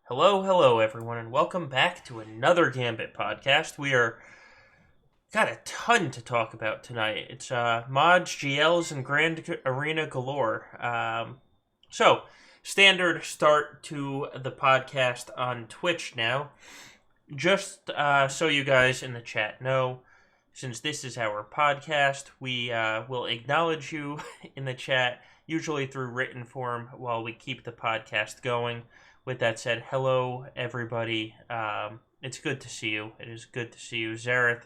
Hello, everyone, and welcome back to another Gambit podcast. We are got a ton to talk about tonight. It's mods, GLs, and Grand Arena galore. So, standard start to the podcast on Twitch now. Just so you guys in the chat know, since this is our podcast, we will acknowledge you in the chat, usually through written form, while we keep the podcast going. With that said, hello, everybody. It's good to see you. It is good to see you, Zareth.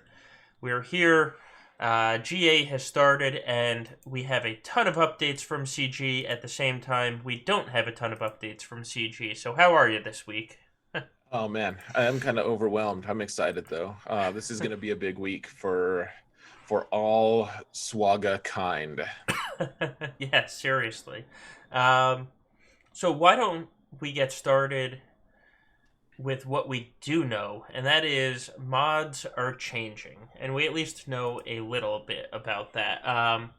We're here. GA has started, and we have a ton of updates from CG. At the same time, we don't have a ton of updates from CG. So how are you this week? Oh man, I am kind of overwhelmed. I'm excited though. This is going to be a big week for all Swaga kind. Yeah, seriously. Um, so why don't we get started with what we do know, and that is mods are changing, and we at least know a little bit about that.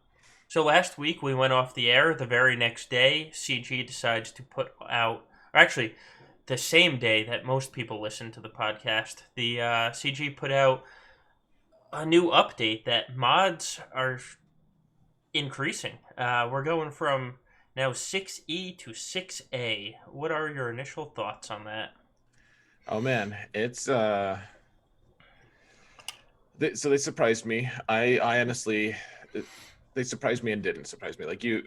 So last week we went off the air. The very next day, CG decides to put out, or actually, the same day that most people listen to the podcast, the CG put out a new update that mods are increasing. We're going from now 6E to 6A. What are your initial thoughts on that? Oh man, so they surprised me. I honestly they surprised me and didn't surprise me. Like you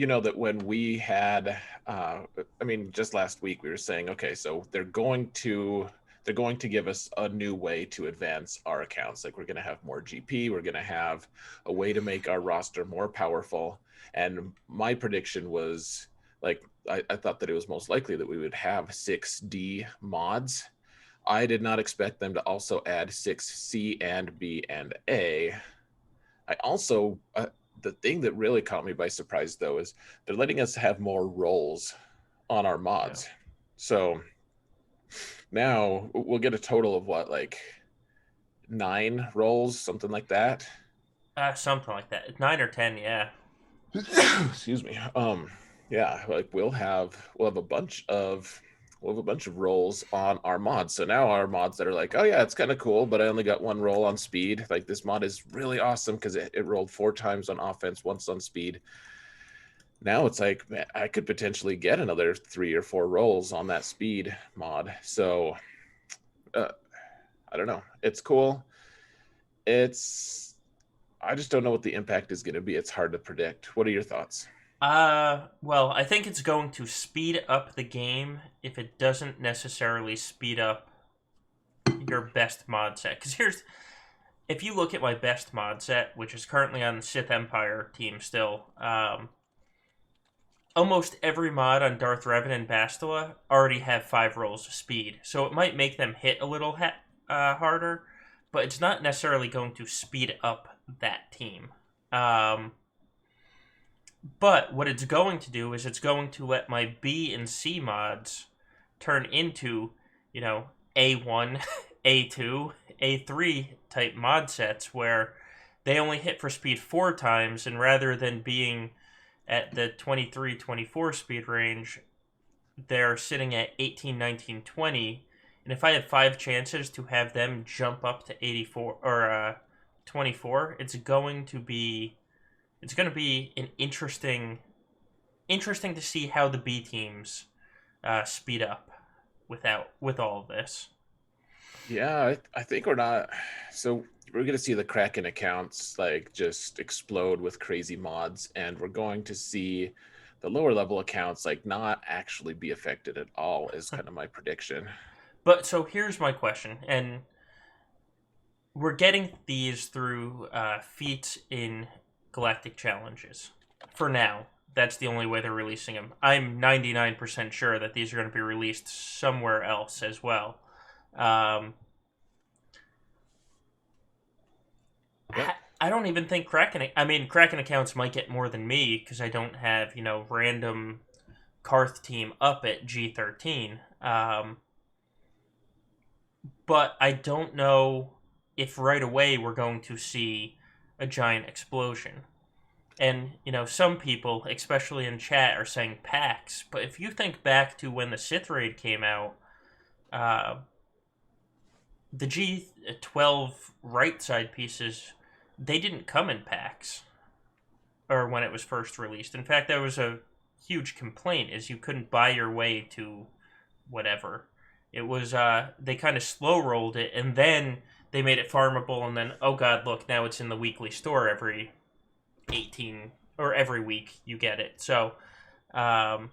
know that when we had I mean just last week we were saying okay, so they're going to give us a new way to advance our accounts. Like we're going to have more GP, we're going to have a way to make our roster more powerful. And my prediction was like I thought that it was most likely that we would have 6D mods. I did not expect them to also add 6C and B and A. I also the thing that really caught me by surprise though is they're letting us have more roles on our Yeah. mods. So now we'll get a total of what, like 9 roles, something like that. Something like that. 9 or 10, yeah. Excuse me. Yeah, like we'll have a bunch of roles on our mods. So now our mods that are like, oh yeah, it's kind of cool, but I only got 1 role on speed. Like this mod is really awesome because it rolled 4 times on offense, once on speed. Now it's like, man, I could potentially get another 3 or 4 roles on that speed mod. So uh, I don't know. It's cool. It's I just don't know what the impact is going to be. It's hard to predict. What are your thoughts? Well, I think it's going to speed up the game if it doesn't necessarily speed up your best mod set. Because if you look at my best mod set, which is currently on the Sith Empire team still, almost every mod on Darth Revan and Bastila already have 5 rolls of speed. So it might make them hit a little harder, but it's not necessarily going to speed up that team. But what it's going to do is it's going to let my B and C mods turn into, A1, A2, A3 type mod sets where they only hit for speed 4 times, and rather than being at the 23, 24 speed range, they're sitting at 18, 19, 20. And if I have 5 chances to have them jump up to 84 or 24, it's going to be an interesting to see how the B teams speed up with all of this. Yeah, I think we're not. So we're going to see the Kraken accounts like just explode with crazy mods, and we're going to see the lower level accounts like not actually be affected at all, is kind of my prediction. But so here's my question, and we're getting these through feats in galactic challenges. For now, that's the only way they're releasing them. I'm 99% sure that these are going to be released somewhere else as well. Um, Yep. I don't even think Kraken. I mean, Kraken accounts might get more than me because I don't have random Karth team up at G13. But I don't know if right away we're going to see a giant explosion. And, some people, especially in chat, are saying PAX. But if you think back to when the Sith Raid came out, uh, the G12 right side pieces, they didn't come in packs or when it was first released. In fact, that was a huge complaint is you couldn't buy your way to whatever. It was they kind of slow rolled it and then they made it farmable and then oh god, look, now it's in the weekly store every 18 or every week you get it. So um,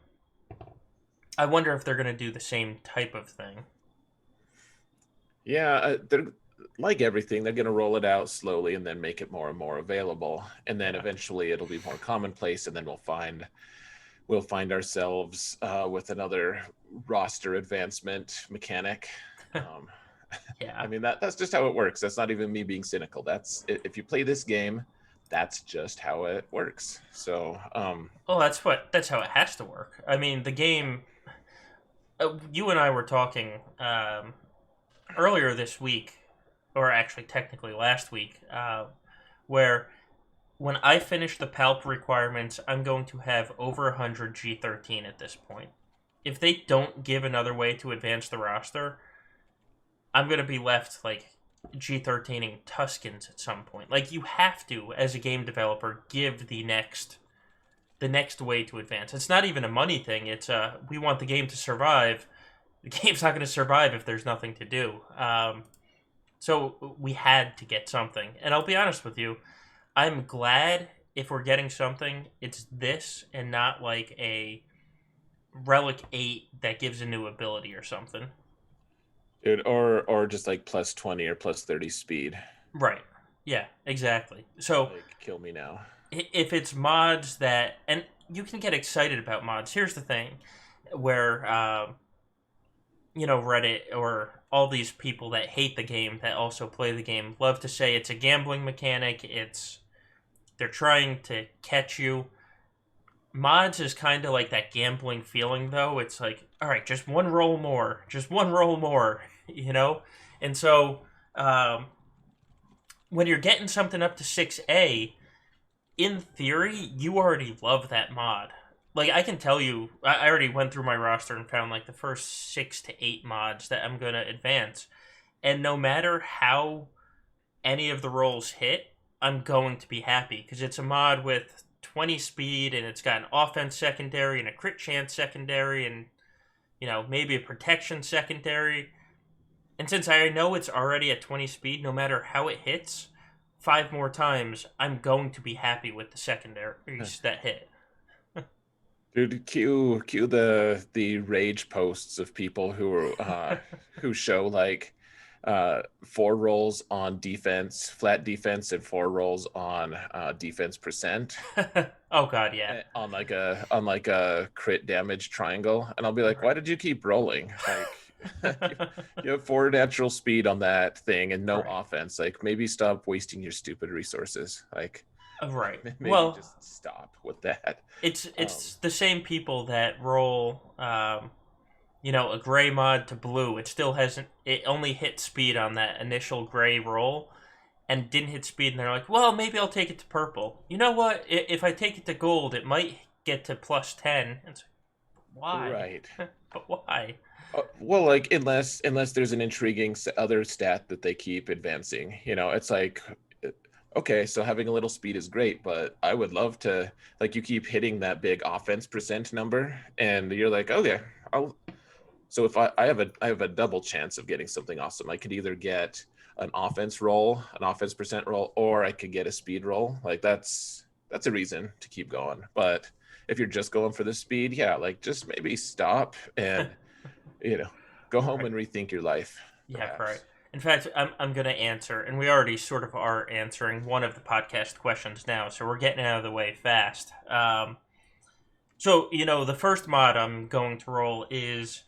I wonder if they're going to do the same type of thing. Yeah, they're like everything. They're going to roll it out slowly and then make it more and more available, and then Yeah. eventually it'll be more commonplace, and then we'll find ourselves with another roster advancement mechanic. Um, Yeah. I mean that's just how it works. That's not even me being cynical. That's if you play this game, that's just how it works. So Well, that's how it has to work. I mean, the game. You and I were talking earlier this week, or actually technically last week, where when I finish the PALP requirements, I'm going to have over 100 G13 at this point. If they don't give another way to advance the roster, I'm going to be left like G13ing Tuskens at some point. Like you have to, as a game developer, give the next way to advance. It's not even a money thing. It's we want the game to survive. The game's not going to survive if there's nothing to do. So we had to get something. And I'll be honest with you, I'm glad if we're getting something, it's this and not like a Relic 8 that gives a new ability or something. dude, or just like plus 20 or plus 30 speed. Right. Yeah, exactly. So Like kill me now. if it's mods that, and you can get excited about mods. Here's the thing, where Reddit or all these people that hate the game that also play the game love to say it's a gambling mechanic. They're trying to catch you. Mods is kind of like that gambling feeling though. It's like, all right, just one roll more, just one roll more, you know. And so um, when you're getting something up to 6A, in theory, you already love that mod. Like I can tell you, I already went through my roster and found like the first 6 to 8 mods that I'm gonna advance, and no matter how any of the rolls hit, I'm going to be happy because it's a mod with 20 speed and it's got an offense secondary and a crit chance secondary and maybe a protection secondary. And since I know it's already at 20 speed, no matter how it hits, 5 more times, I'm going to be happy with the secondaries that hit. Dude, cue the rage posts of people who show like 4 rolls on defense, flat defense, and 4 rolls on defense percent Oh god, yeah. on like a crit damage triangle, and I'll be like, why Right. did you keep rolling? Like you, you have 4 natural speed on that thing and no Right. offense. Like maybe stop wasting your stupid resources. Like Right. maybe Well, just stop with that. it's Um, it's the same people that roll a gray mod to blue. It still hasn't it only hit speed on that initial gray roll and didn't hit speed and they're like, "Well, maybe I'll take it to purple." You know what? If I take it to gold, it might get to plus 10. It's like, why? right. But why? Well, like unless there's an intriguing other stat that they keep advancing, it's like, okay, so having a little speed is great, but I would love to, like, you keep hitting that big offense percent number, and you're like, okay, I'll. So if I have a double chance of getting something awesome, I could either get an offense percent roll, or I could get a speed roll. Like that's a reason to keep going. But if you're just going for the speed, yeah, like just maybe stop and you know, go home Right. and rethink your life, Yeah, right. perhaps. In fact, I'm going to answer, and we already sort of are answering one of the podcast questions now, so we're getting out of the way fast. So, the first mod I'm going to roll is.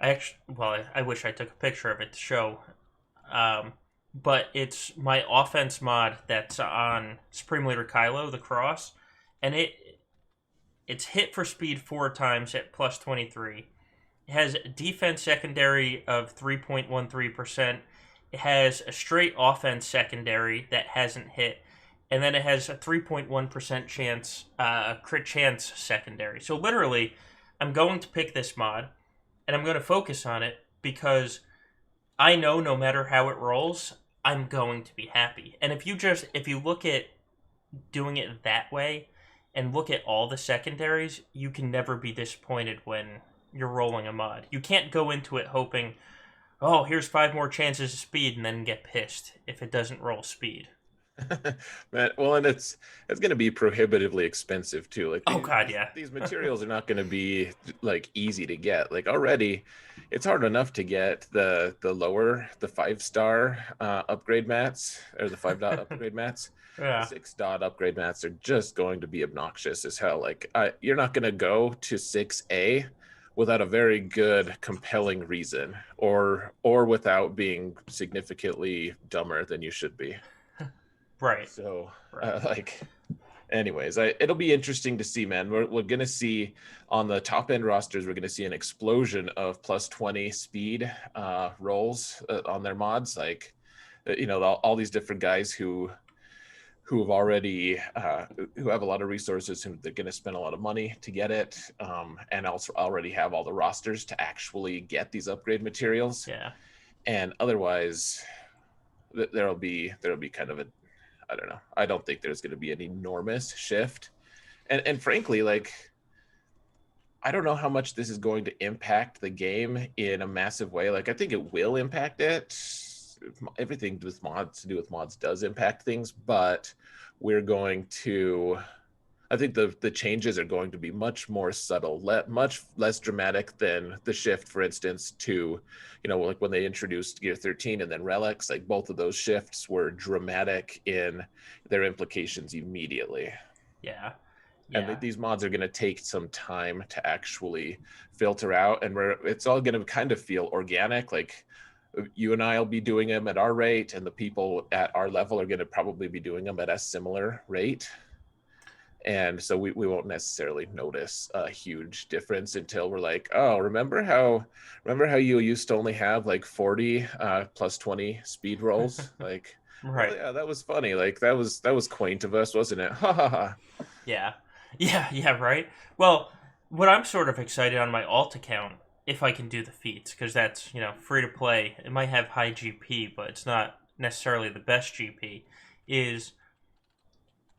I wish I took a picture of it to show. Um, but it's my offense mod that's on Supreme Leader Kylo, the cross, and it's hit for speed 4 times at plus 23. It has defense secondary of 3.13%. It has a straight offense secondary that hasn't hit. And then it has a 3.1% chance, crit chance secondary. So literally, I'm going to pick this mod and I'm going to focus on it because I know no matter how it rolls, I'm going to be happy. And if you look at doing it that way and look at all the secondaries, you can never be disappointed when you're rolling a mod. You can't go into it hoping, oh, here's 5 more chances of speed, and then get pissed if it doesn't roll speed. Man, well, and it's going to be prohibitively expensive too. Like Oh god, yeah. these materials are not going to be like easy to get. Like already, it's hard enough to get the 5-star upgrade mats or the 5 dot upgrade mats. The Yeah. 6 dot upgrade mats are just going to be obnoxious as hell. Like you're not going to go to 6A without a very good compelling reason, or without being significantly dumber than you should be. Right. So, Right. like, anyways, it'll be interesting to see, man. We're gonna see on the top end rosters, we're gonna see an explosion of plus 20 speed rolls on their mods. Like, all these different guys who have already who have a lot of resources, who they're gonna spend a lot of money to get it, and also already have all the rosters to actually get these upgrade materials. Yeah. And otherwise, there'll be kind of a, I don't know. I don't think there's going to be an enormous shift. And frankly, like, I don't know how much this is going to impact the game in a massive way. Like, I think it will impact it. Everything with mods to do with mods does impact things, but we're going to, I think the changes are going to be much more subtle, much less dramatic than the shift, for instance, to, like when they introduced Gear 13 and then Relics. Like both of those shifts were dramatic in their implications immediately. Yeah. And Yeah. these mods are going to take some time to actually filter out, and it's all going to kind of feel organic. Like you and I will be doing them at our rate, and the people at our level are going to probably be doing them at a similar rate. And so we won't necessarily notice a huge difference until we're like, oh, remember how you used to only have like 40 plus 20 speed rolls? Like, oh Right. yeah, that was funny. Like that was quaint of us, wasn't it? Ha ha ha. Yeah. Yeah, yeah, right. Well, what I'm sort of excited on my alt account, if I can do the feats, because that's, free to play. It might have high GP, but it's not necessarily the best GP, is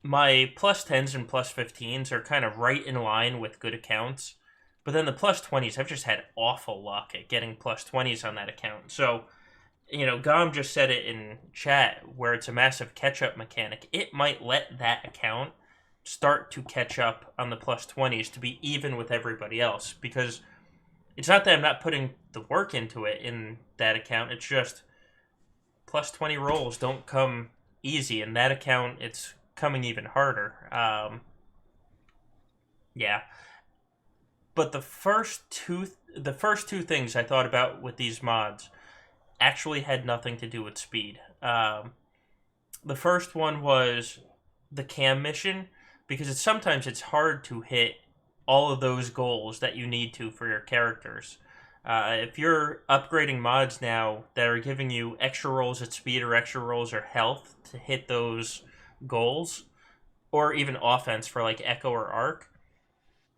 my plus 10s and plus 15s are kind of right in line with good accounts. But then the plus 20s, I've just had awful luck at getting plus 20s on that account. So, Gom just said it in chat where it's a massive catch up mechanic. It might let that account start to catch up on the plus 20s to be even with everybody else, because it's not that I'm not putting the work into it in that account. It's just plus 20 rolls don't come easy. In that account, it's coming even harder. Yeah. But the first two things I thought about with these mods actually had nothing to do with speed. The first one was the cam mission, because sometimes it's hard to hit all of those goals that you need to for your characters. If you're upgrading mods now that are giving you extra rolls at speed or extra rolls or health to hit those goals, or even offense for like Echo or Arc,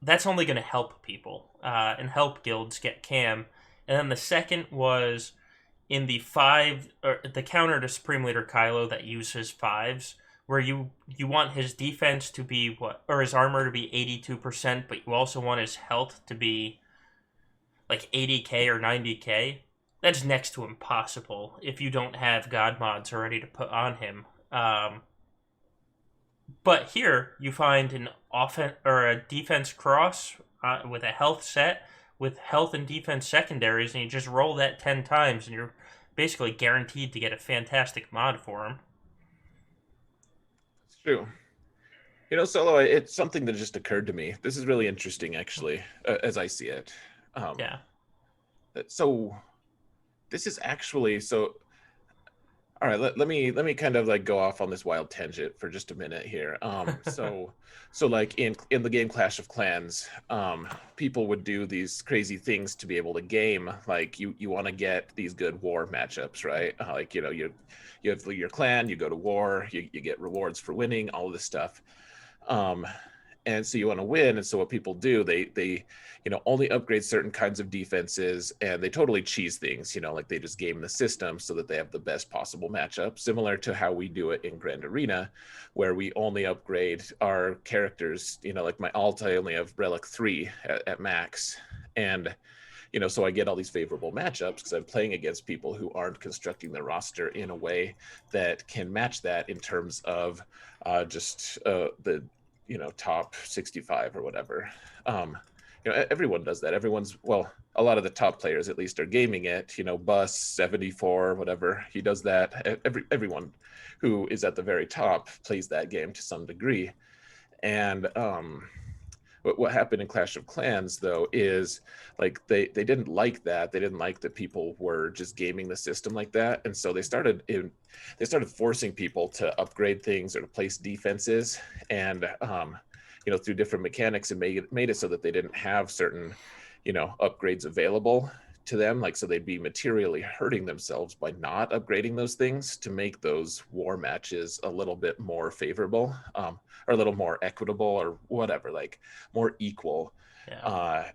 that's only going to help people and help guilds get cam. And then the second was in the five, or the counter to Supreme Leader Kylo that uses fives, where you want his defense to be or his armor to be 82%, but you also want his health to be like 80k or 90k. That's next to impossible if you don't have god mods already to put on him. But here you find an offense or a defense cross with a health set with health and defense secondaries, and you just roll that 10 times, and you're basically guaranteed to get a fantastic mod for him. It's true. Solo, it's something that just occurred to me. This is really interesting, actually, as I see it. Um, Yeah. so this is actually so. All right, let me kind of like go off on this wild tangent for just a minute here. So like in the game Clash of Clans, people would do these crazy things to be able to game. Like you want to get these good war matchups, right? Like you have your clan, you go to war, you get rewards for winning, all of this stuff. Um, And so you want to win. And so what people do, they only upgrade certain kinds of defenses, and they totally cheese things, like they just game the system so that they have the best possible matchup, similar to how we do it in Grand Arena, where we only upgrade our characters, like my alt, I only have Relic 3 at max. And so I get all these favorable matchups because I'm playing against people who aren't constructing their roster in a way that can match that in terms of just the top 65 or whatever. Everyone does that. A lot of the top players at least are gaming it. Bus 74, whatever, he does that. Everyone who is at the very top plays that game to some degree. And what happened in Clash of Clans, though, is like they didn't like that. They didn't like that people were just gaming the system like that, and so they started forcing people to upgrade things or to place defenses, and through different mechanics, and made it so that they didn't have certain upgrades available to them, like, so they'd be materially hurting themselves by not upgrading those things to make those war matches a little bit more favorable, or a little more equitable, or whatever, like more equal. Yeah.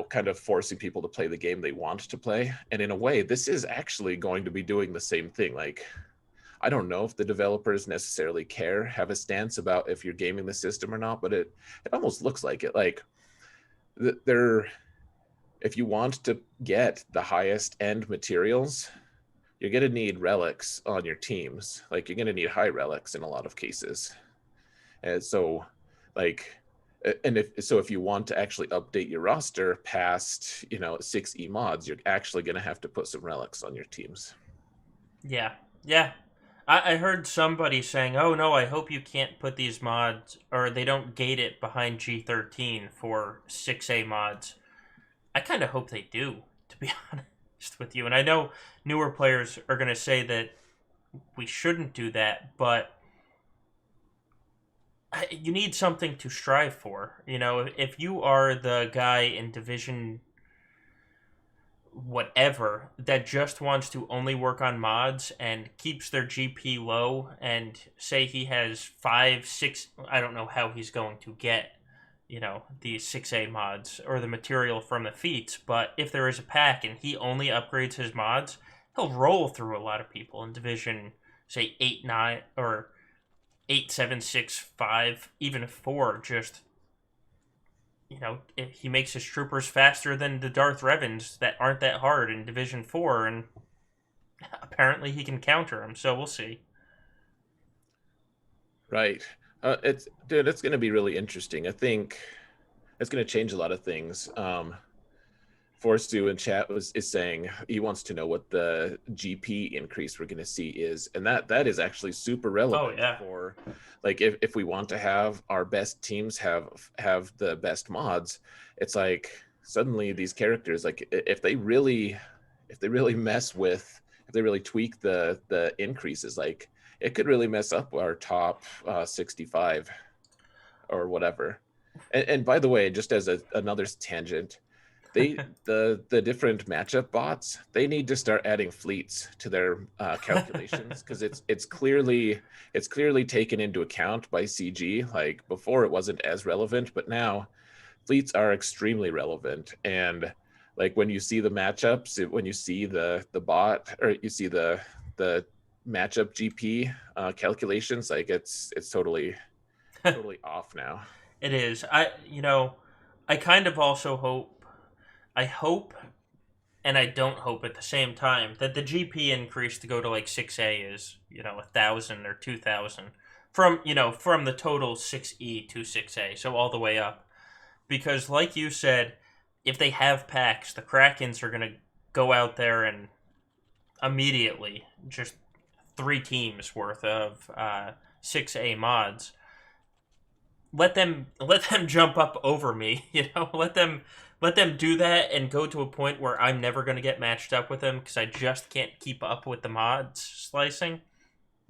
Kind of forcing people to play the game they want to play. And in a way, this is actually going to be doing the same thing. Like, I don't know if the developers necessarily have a stance about if you're gaming the system or not, but it almost looks like it. Like, they're if you want to get the highest end materials, you're going to need relics on your teams. Like, you're going to need high relics in a lot of cases. And so, like, if you want to actually update your roster past 6E mods, you're actually going to have to put some relics on your teams. Yeah. Yeah. I heard somebody saying, "Oh no, I hope you can't put these mods, or they don't gate it behind G13 for 6A mods." I kind of hope they do, to be honest with you. And I know newer players are going to say that we shouldn't do that, but you need something to strive for. If you are the guy in Division whatever that just wants to only work on mods and keeps their GP low, and say he has 5, 6, I don't know how he's going to get these 6A mods or the material from the feats, but if there is a pack and he only upgrades his mods, he'll roll through a lot of people in Division, say, 8, 9, or 8, 7, 6, 5, even 4. Just, if he makes his troopers faster than the Darth Revens that aren't that hard in Division 4, and apparently he can counter them, so we'll see. Right. It's going to be really interesting. I think it's going to change a lot of things. Forstu in chat is saying he wants to know what the GP increase we're going to see is, and that is actually super relevant. Oh, yeah. For, like, if we want to have our best teams have the best mods, it's like suddenly these characters, like, if they really tweak the increases, like, it could really mess up our top 65 or whatever. And by the way, just as another tangent, the different matchup bots, they need to start adding fleets to their calculations, because it's clearly taken into account by CG. Like, before it wasn't as relevant, but now fleets are extremely relevant. And like, when you see the matchups, when you see the bot, or you see the matchup GP calculations, like, it's totally off now. It is. I kind of also hope, and I don't hope at the same time, that the GP increase to go to like 6A is 1,000 or 2,000 from the total 6E to 6A, so all the way up. Because, like you said, if they have packs, the Krakens are gonna go out there and immediately just 3 teams worth of 6A mods. Let them jump up over me. Let them do that and go to a point where I'm never going to get matched up with them because I just can't keep up with the mods slicing.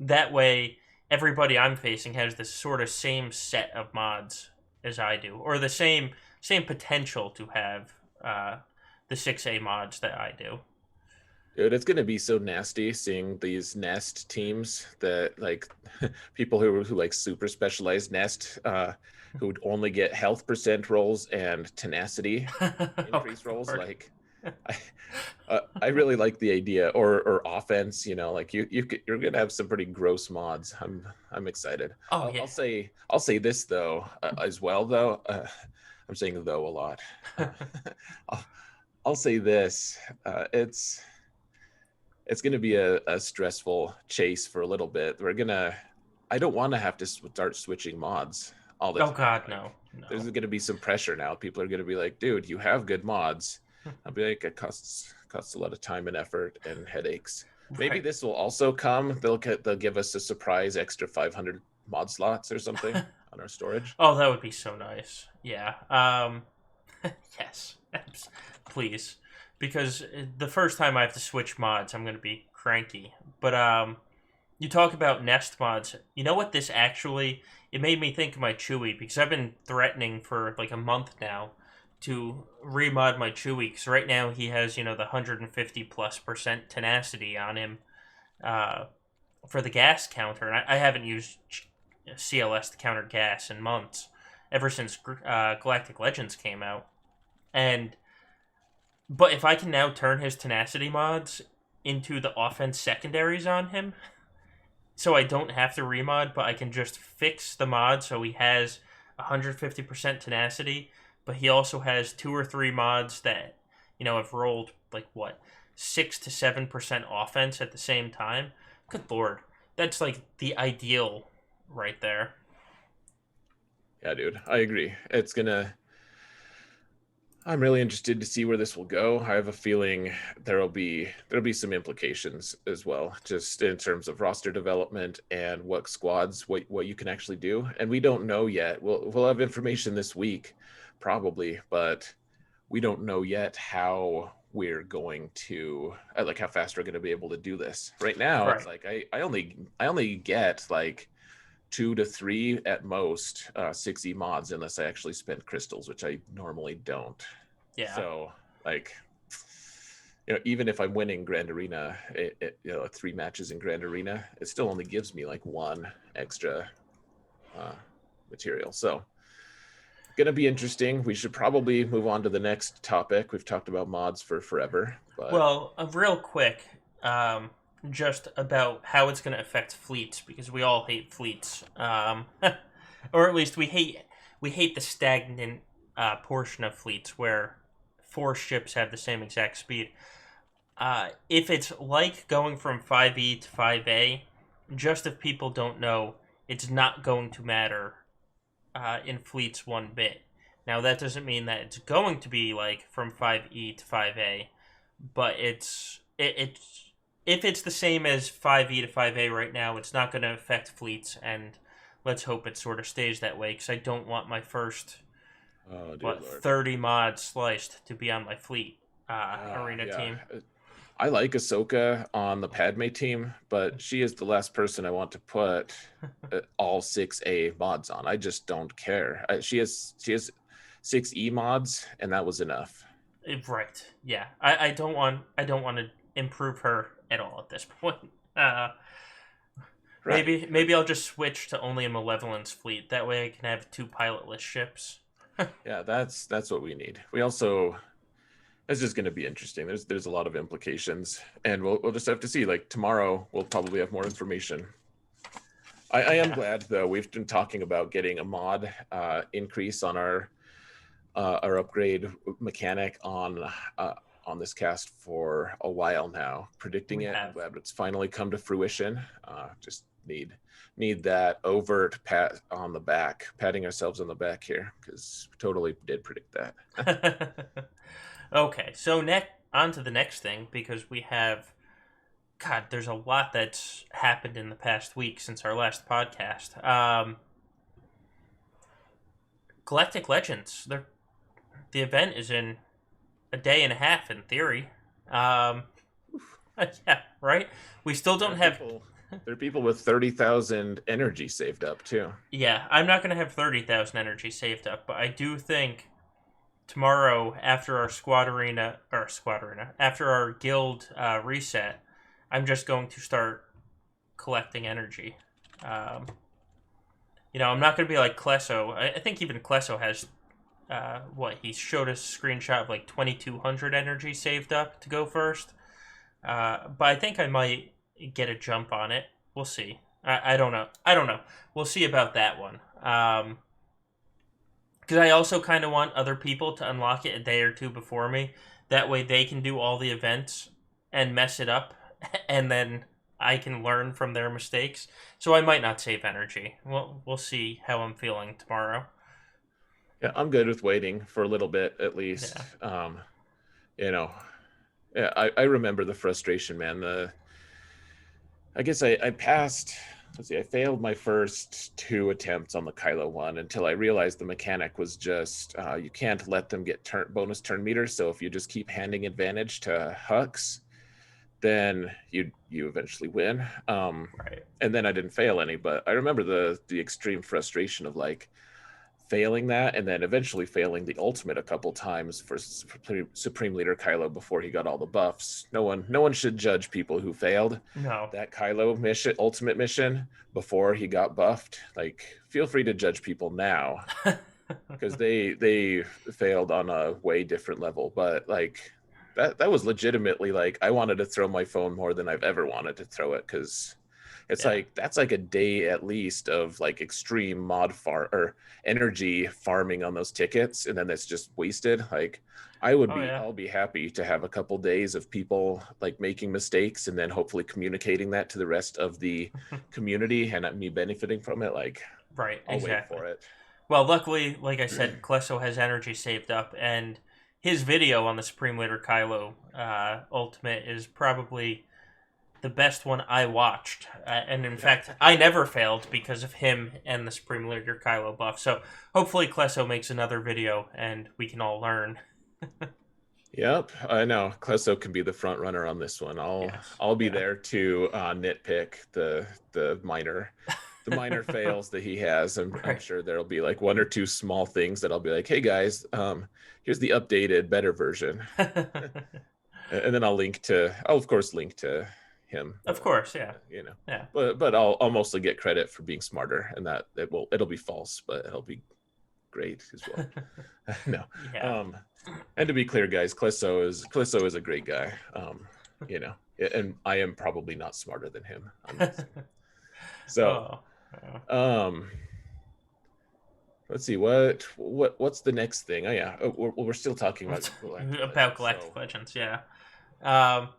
That way, everybody I'm facing has the sort of same set of mods as I do, or the same potential to have the 6A mods that I do. Dude, it's gonna be so nasty seeing these nest teams that like people who like super specialized nest who would only get health percent rolls and tenacity Oh, increase good rolls. lord. Like I I really like the idea, or offense. Like you're gonna have some pretty gross mods. I'm excited. Oh, I'll, yeah. I'll say this though as well though. I'm saying though a lot. Uh, I'll, I'll say this. It's going to be a stressful chase for a little bit. I don't want to have to start switching mods all the Oh, time. God, Like, no. there's No. going to be some pressure now. People are going to be like, dude, you have good mods. I'll be like, it costs a lot of time and effort and headaches. Maybe Right. this will also come. They'll give us a surprise extra 500 mod slots or something on our storage. Oh, that would be so nice. Yeah. Yes. Please. Because the first time I have to switch mods, I'm going to be cranky. But, you talk about nest mods. You know what this actually... It made me think of my Chewy, because I've been threatening for like a month now to remod my Chewy, because right now he has, the 150 plus percent tenacity on him for the gas counter. And I haven't used CLS to counter gas in months, ever since Galactic Legends came out. And but if I can now turn his tenacity mods into the offense secondaries on him, so I don't have to remod, but I can just fix the mod so he has 150% tenacity, but he also has two or three mods that, have rolled like what, 6 to 7% offense at the same time. Good lord. That's like the ideal right there. Yeah, dude, I agree. I'm really interested to see where this will go. I have a feeling there'll be some implications as well, just in terms of roster development and what squads, what you can actually do. And we don't know yet. We'll have information this week, probably, but we don't know yet how we're going to like how fast we're going to be able to do this. Right now, it's Right. like I only get like 2 to 3 at most 6e mods unless I actually spend crystals, which I normally don't. Yeah. So like even if I'm winning Grand Arena, 3 matches in Grand Arena, it still only gives me like one extra uh, material. So gonna be interesting. We should probably move on to the next topic. We've talked about mods for forever, but Well, real quick, um, just about how it's going to affect fleets, because we all hate fleets, or at least we hate the stagnant portion of fleets where four ships have the same exact speed. If it's like going from 5E to 5A, just if people don't know, it's not going to matter in fleets one bit. Now that doesn't mean that it's going to be like from 5E to 5A, but it's if it's the same as 5E to 5A right now, it's not going to affect fleets, and let's hope it sort of stays that way, because I don't want my first oh dear lord. 30 mods sliced to be on my fleet arena Yeah. team. I like Ahsoka on the Padme team, but she is the last person I want to put all 6A mods on. I just don't care. She has 6E mods, and that was enough. Right? Yeah, I don't want to improve her at all at this point. Uh, Right. maybe I'll just switch to only a Malevolence fleet. That way I can have two pilotless ships. Yeah, that's what we need. We also it's just going to be interesting. There's a lot of implications, and we'll just have to see. Like tomorrow, we'll probably have more information. I am Yeah. glad though. We've been talking about getting a mod increase on our upgrade mechanic on this cast for a while now, predicting We it. I'm have. glad it's finally come to fruition. Just need that overt pat on the back, patting ourselves on the back here, because we totally did predict that. Okay, so on to the next thing, because we have, God, there's a lot that's happened in the past week since our last podcast. Galactic Legends, the event is in a day and a half in theory. Um, yeah, right. We still There don't are have. people, there are people with 30,000 energy saved up too. Yeah, I'm not going to have 30,000 energy saved up, but I do think tomorrow after our after our guild reset, I'm just going to start collecting energy. Um, I'm not going to be like Klesso. I think even Klesso has he showed us a screenshot of like 2,200 energy saved up to go first. But I think I might get a jump on it. We'll see. I don't know. I don't know. We'll see about that one. Because I also kind of want other people to unlock it a day or two before me. That way they can do all the events and mess it up, and then I can learn from their mistakes. So I might not save energy. We'll see how I'm feeling tomorrow. Yeah, I'm good with waiting for a little bit at least. Yeah. You know, yeah, I remember the frustration, man. I guess I passed. Let's see, I failed my first 2 attempts on the Kylo one until I realized the mechanic was just you can't let them get bonus turn meters. So if you just keep handing advantage to Hux, then you eventually win. Right. And then I didn't fail any, but I remember the extreme frustration of like failing that and then eventually failing the ultimate a couple times for Supreme Leader Kylo before he got all the buffs. No one should judge people who failed No. that Kylo mission, ultimate mission, before he got buffed. Like, feel free to judge people now because they failed on a way different level. But like that was legitimately like I wanted to throw my phone more than I've ever wanted to throw it because it's Yeah. like that's like a day at least of like extreme mod far or energy farming on those tickets, and then that's just wasted. Like Oh yeah. I'll be happy to have a couple days of people like making mistakes and then hopefully communicating that to the rest of the community and me benefiting from it. Like Right. I'll wait Exactly. for it. Well, luckily, like I said, Klesso has energy saved up, and his video on the Supreme Leader Kylo Ultimate is probably the best one I watched. And in fact, I never failed because of him and the Supreme Leader Kylo buff. So hopefully, Klesso makes another video and we can all learn. Yep, I know. Klesso can be the front runner on this one. Yes. I'll be Yeah. there to nitpick the minor fails that he has. I'm Right. sure there'll be like one or two small things that I'll be like, hey guys, here's the updated, better version, and then I'll of course link to him. Of course. Yeah. You know, Yeah. but I'll mostly get credit for being smarter, and that it'll be false, but it'll be great as well. No. Yeah. And to be clear, guys, Clisso is a great guy. You know, and I am probably not smarter than him. So, Oh. Yeah. um, let's see what's the next thing. Oh yeah, we're still talking about About Legends. Galactic Legends. Yeah. Um.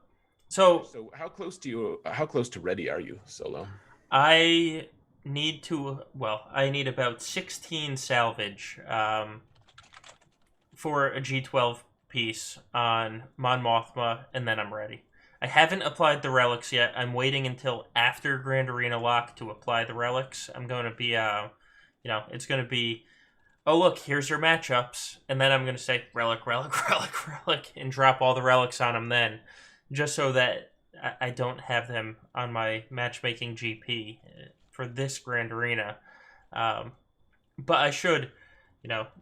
So So how close to ready are you, Solo? I I need about 16 salvage for a G12 piece on Mon Mothma, and then I'm ready. I haven't applied the relics yet. I'm waiting until after Grand Arena Lock to apply the relics. I'm going to be, it's going to be, oh, look, here's your matchups. And then I'm going to say relic, relic, relic, relic, and drop all the relics on them then, just so that I don't have them on my matchmaking GP for this Grand Arena. Um, but I should,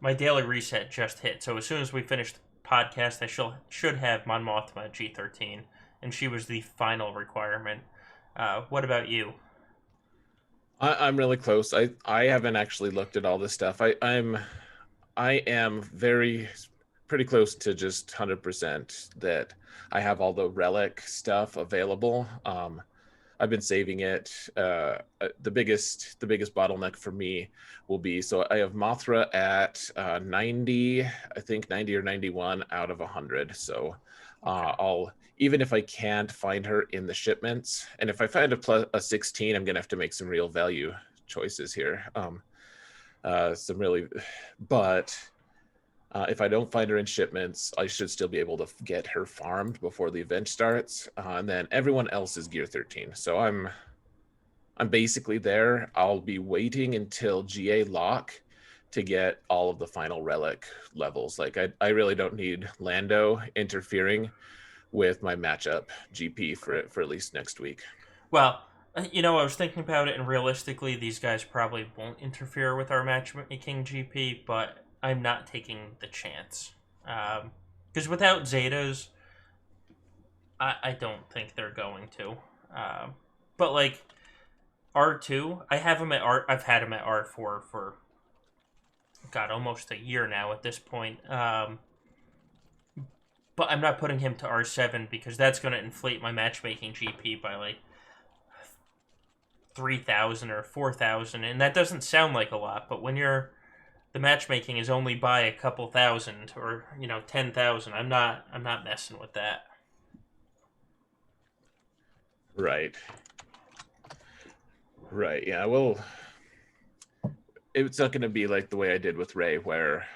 my daily reset just hit. So as soon as we finish the podcast, I should have Mon Mothma G13, and she was the final requirement. What about you? I'm really close. I haven't actually looked at all this stuff. I am pretty close to just 100% that I have all the relic stuff available. I've been saving it. The biggest bottleneck for me will be so I have Mothra at 90, I think 90 or 91 out of 100. So I'll even if I can't find her in the shipments, and if I find a 16, I'm gonna have to make some real value choices here. Some really, but if I don't find her in shipments, I should still be able to get her farmed before the event starts. And then everyone else is gear 13. So I'm basically there. I'll be waiting until GA lock to get all of the final relic levels. Like I really don't need Lando interfering with my matchup GP for at least next week. Well, I was thinking about it, and realistically, these guys probably won't interfere with our matchmaking GP, but I'm not taking the chance. Because without Zetas, I don't think they're going to. But like R2, I have him at R. I've had him at R4 for God almost a year now at this point. But I'm not putting him to R7 because that's going to inflate my matchmaking GP by like 3,000 or 4,000, and that doesn't sound like a lot. But when the matchmaking is only by a couple thousand or 10,000, I'm not messing with that. Right. Right. Yeah. Well, it's not going to be like the way I did with Ray, where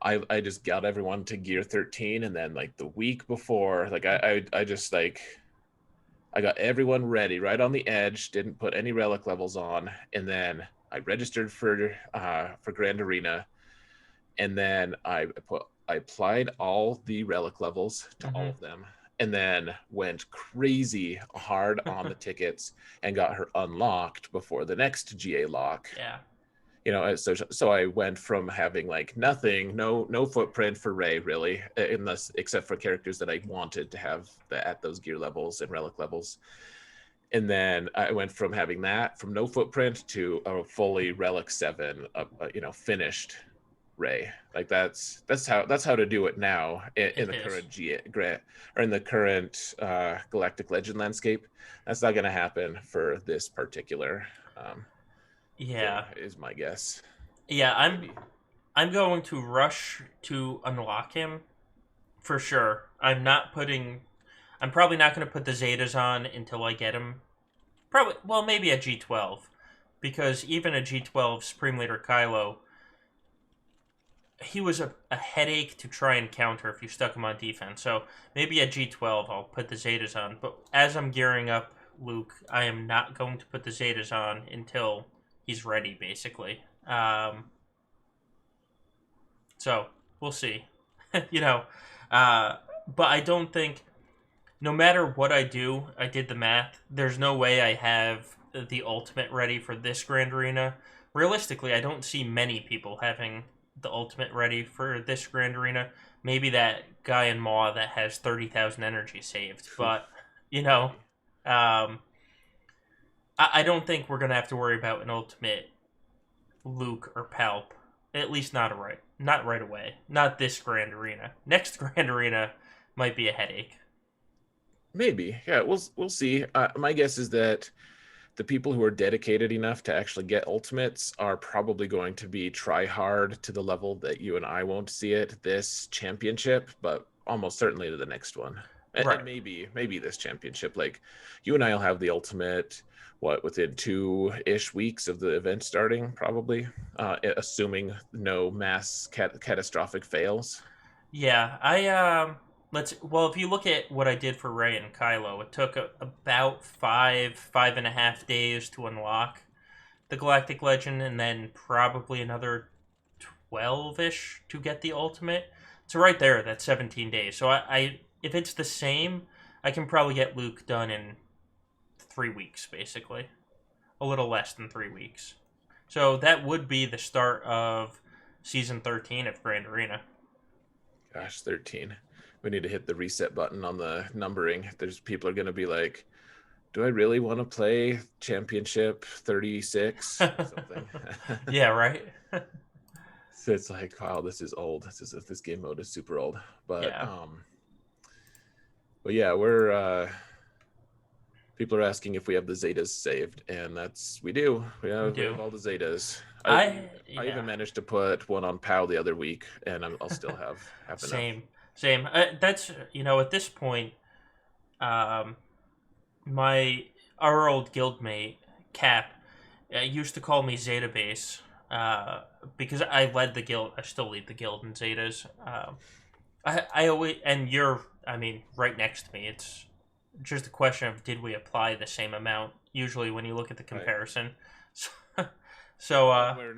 I just got everyone to gear 13, and then like the week before, like I just like I got everyone ready right on the edge, didn't put any relic levels on, and then I registered for Grand Arena, and then I applied all the relic levels to all of them, and then went crazy hard on the tickets and got her unlocked before the next GA lock. Yeah. So I went from having like nothing, no footprint for Ray really, unless except for characters that I wanted to have at those gear levels and relic levels. And then I went from having that, from no footprint, to a fully relic 7, finished Ray. Like that's how to do it now in the current or in the current Galactic Legend landscape. That's not going to happen for this particular yeah thing, is my guess. yeah I'm going to rush to unlock him for sure. I'm probably not going to put the Zetas on until I get him. Probably, well, maybe a G12, because even a G12 Supreme Leader Kylo, he was a headache to try and counter if you stuck him on defense. So maybe at G12 I'll put the Zetas on. But as I'm gearing up Luke, I am not going to put the Zetas on until he's ready, basically. So we'll see. But I don't think, no matter what I do, I did the math, there's no way I have the ultimate ready for this Grand Arena. Realistically, I don't see many people having the ultimate ready for this Grand Arena. Maybe that guy in Maw that has 30,000 energy saved. But, I don't think we're going to have to worry about an ultimate Luke or Palp. At least not right away. Not this Grand Arena. Next Grand Arena might be a headache. Maybe. Yeah, we'll see. My guess is that the people who are dedicated enough to actually get ultimates are probably going to be try hard to the level that you and I won't see it this championship, but almost certainly to the next one. Right. And maybe this championship. Like, you and I will have the ultimate, within 2-ish weeks of the event starting, probably, assuming no mass catastrophic fails. Yeah, if you look at what I did for Ray and Kylo, it took about 5.5 days to unlock the Galactic Legend, and then probably another 12-ish to get the ultimate. So right there, that's 17 days. So if it's the same, I can probably get Luke done in 3 weeks, basically. A little less than 3 weeks. So that would be the start of Season 13 of Grand Arena. Gosh, 13. We need to hit the reset button on the numbering. There's people are going to be like, do I really want to play Championship 36 or something? Yeah, right? So it's like, wow, this is old. This game mode is super old. But yeah, we're people are asking if we have the Zetas saved, and we do. We have all the Zetas. I even managed to put one on POW the other week, and I'll still have enough. Same. That's at this point, our old guildmate Cap used to call me Zeta Base because I led the guild. I still lead the guild in Zetas. I always, and you're, right next to me. It's just a question of, did we apply the same amount? Usually, when you look at the comparison. Right. So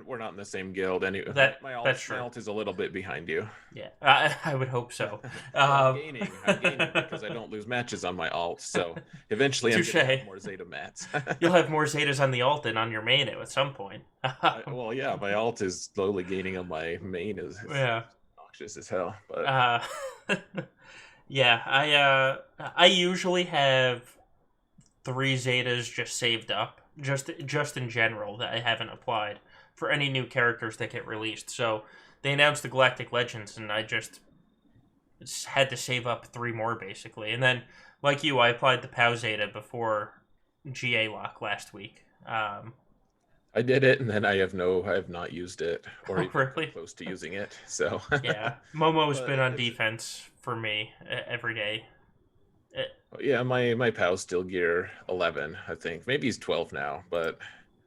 we're not in the same guild anyway. My alt is a little bit behind you. Yeah, I would hope so. I'm gaining because I don't lose matches on my alt. So eventually I'm going to have more Zeta mats. You'll have more Zetas on the alt than on your main at some point. My alt is slowly gaining on my main. Is knocking obnoxious as hell. But Uh, yeah, I usually have 3 Zetas just saved up, just in general that I haven't applied for any new characters that get released. So they announced the Galactic Legends, and I just had to save up 3 more basically. And then, like you, I applied the POW Zeta before GA lock last week. I did it, and then I have not used it or Oh, even come really? close to using it. So, Yeah, Momo's but been on it's defense for me every day. Uh, yeah, my pal's still gear 11, I think. Maybe he's 12 now, but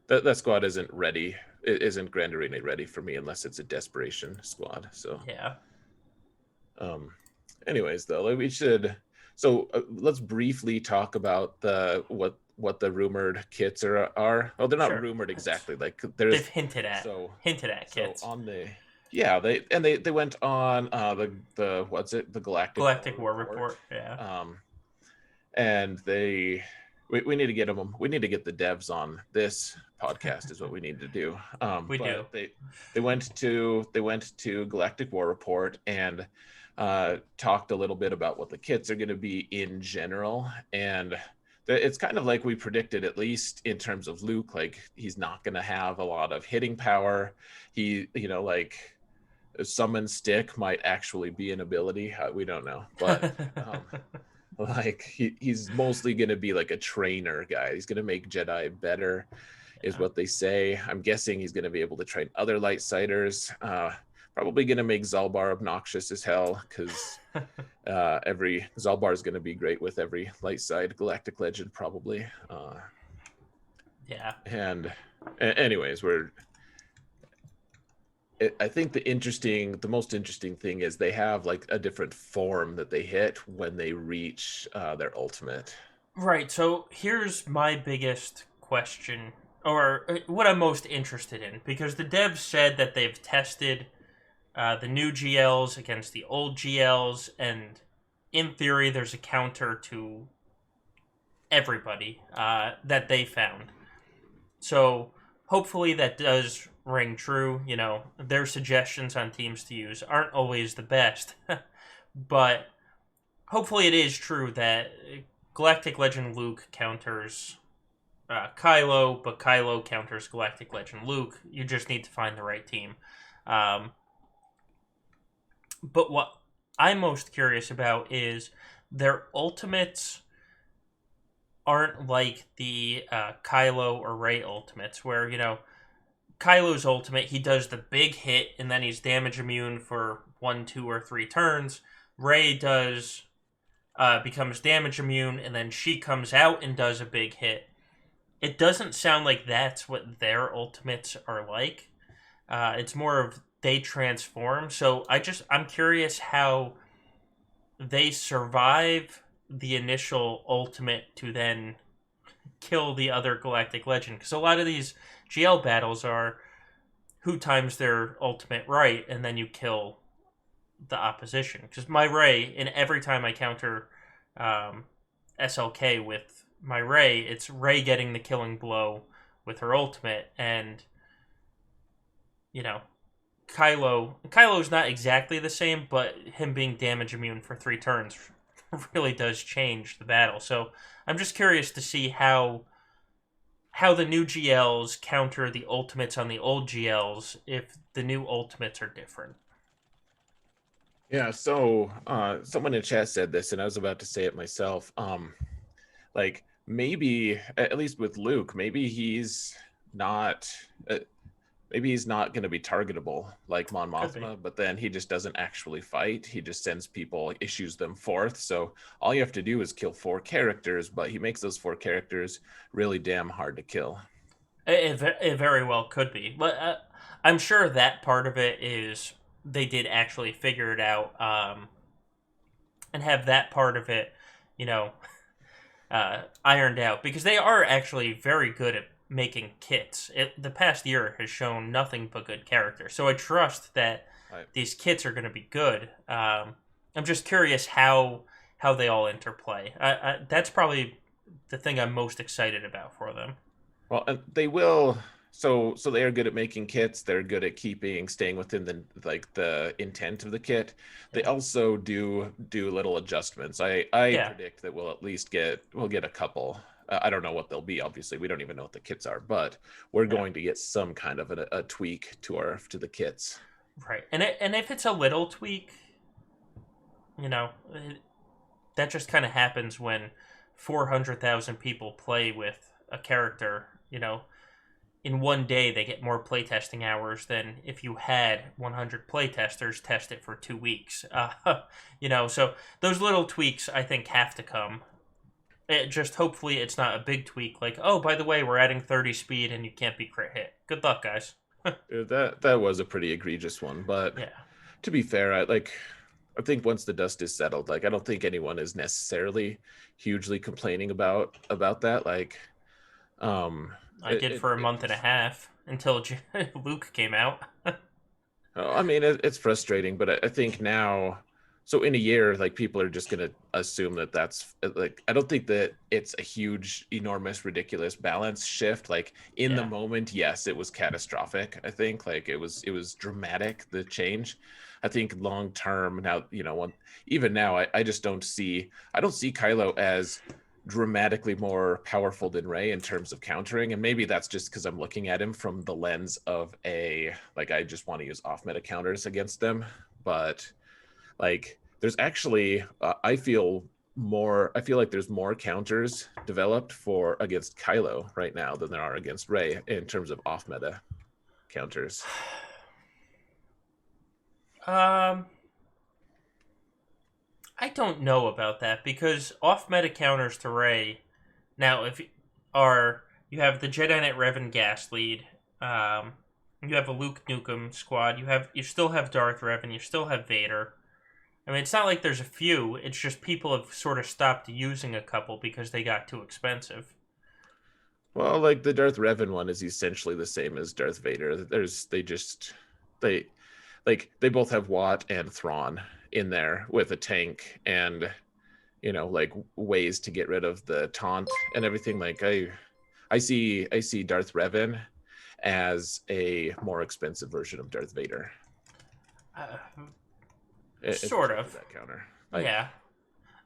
that squad isn't ready. It isn't Grand Arena ready for me unless it's a desperation squad. So, yeah, um, anyways, though, like we should. So let's briefly talk about the what the rumored kits are. Oh, they're not sure. rumored exactly. Like They've there's hinted at so kits. on the yeah they went on the what's it the Galactic War Galactic War report. Report. Yeah, Um, and we need to get them, we need to get the devs on this podcast is what we need to do. we do. But they went to Galactic War Report and talked a little bit about what the kits are going to be in general. And it's kind of like we predicted, at least in terms of Luke. Like, he's not going to have a lot of hitting power. He, like, a summon stick might actually be an ability. We don't know, but like he's mostly going to be like a trainer guy. He's going to make Jedi better, is Yeah. what they say. I'm guessing he's going to be able to train other lightsiders. Probably going to make Zalbar obnoxious as hell, because every Zalbar is going to be great with every light side Galactic Legend probably. Yeah. And anyways, I think the most interesting thing is they have like a different form that they hit when they reach their ultimate. Right. So here's my biggest question, or what I'm most interested in, because the devs said that they've tested the new GLs against the old GLs, and in theory, there's a counter to everybody that they found. So hopefully that does ring true. You know, their suggestions on teams to use aren't always the best, but hopefully it is true that Galactic Legend Luke counters Kylo, but Kylo counters Galactic Legend Luke. You just need to find the right team. Um, but what I'm most curious about is their ultimates aren't like the Kylo or Rey ultimates, where, Kylo's ultimate, he does the big hit and then he's damage immune for 1, 2, or 3 turns. Rey does becomes damage immune and then she comes out and does a big hit. It doesn't sound like that's what their ultimates are like. It's more of they transform. So I'm curious how they survive the initial ultimate to then kill the other Galactic Legend. Because a lot of these GL battles are who times their ultimate right, and then you kill the opposition. Because my Rey, and every time I counter SLK with my Rey, it's Rey getting the killing blow with her ultimate, and you know, Kylo's not exactly the same, but him being damage immune for 3 turns really does change the battle. So I'm just curious to see how the new GLs counter the ultimates on the old GLs if the new ultimates are different. Yeah, so someone in chat said this, and I was about to say it myself. Like, maybe at least with Luke, not uh, maybe he's not going to be targetable like Mon Could be. Mothma, but then he just doesn't actually fight. He just sends people, issues them forth. So all you have to do is kill 4 characters, but he makes those 4 characters really damn hard to kill. It very well could be. But I'm sure that part of it is they did actually figure it out, and have that part of it, you know, ironed out, because they are actually very good at making kits. The past year has shown nothing but good characters, so I trust that Right. these kits are going to be good. I'm just curious how they all interplay. That's probably the thing I'm most excited about for them. Well, and they will. so they are good at making kits. They're good at staying within the intent of the kit. They Yeah. also do little adjustments. I Yeah. predict that we'll get a couple. I don't know what they'll be. Obviously, we don't even know what the kits are, but we're Yeah. going to get some kind of a tweak to the kits. Right. And if it's a little tweak, you know, that just kind of happens when 400,000 people play with a character, in one day they get more playtesting hours than if you had 100 playtesters test it for 2 weeks. So those little tweaks I think have to come. It just hopefully it's not a big tweak like, oh, by the way, we're adding 30 speed and you can't be crit hit. Good luck, guys. That was a pretty egregious one, but Yeah, to be fair, I think once the dust is settled, I don't think anyone is necessarily hugely complaining about that. Um, I did for a it month and a half until Luke came out. I mean, it's frustrating, but I think now, so in a year, people are just gonna assume that that's I don't think that it's a huge, enormous, ridiculous balance shift. Like in the Yeah. moment, yes, it was catastrophic. I think it was dramatic, the change. I think long term now, even now, I just I don't see Kylo as dramatically more powerful than Ray in terms of countering. And maybe that's just because I'm looking at him from the lens of I just want to use off meta counters against them. But there's actually, I feel like there's more counters developed for against Kylo right now than there are against Ray in terms of off meta counters. Um, I don't know about that because off meta counters to Ray. Now, if are you have the Jedi Knight Revan gas lead, you have a Luke Nukem squad. You still have Darth Revan. You still have Vader. I mean, it's not like there's a few. It's just people have sort of stopped using a couple because they got too expensive. Well, the Darth Revan one is essentially the same as Darth Vader. They they both have Watt and Thrawn in there with a tank and ways to get rid of the taunt and everything. I see Darth Revan as a more expensive version of Darth Vader, Uh, sort especially for of, that counter. yeah.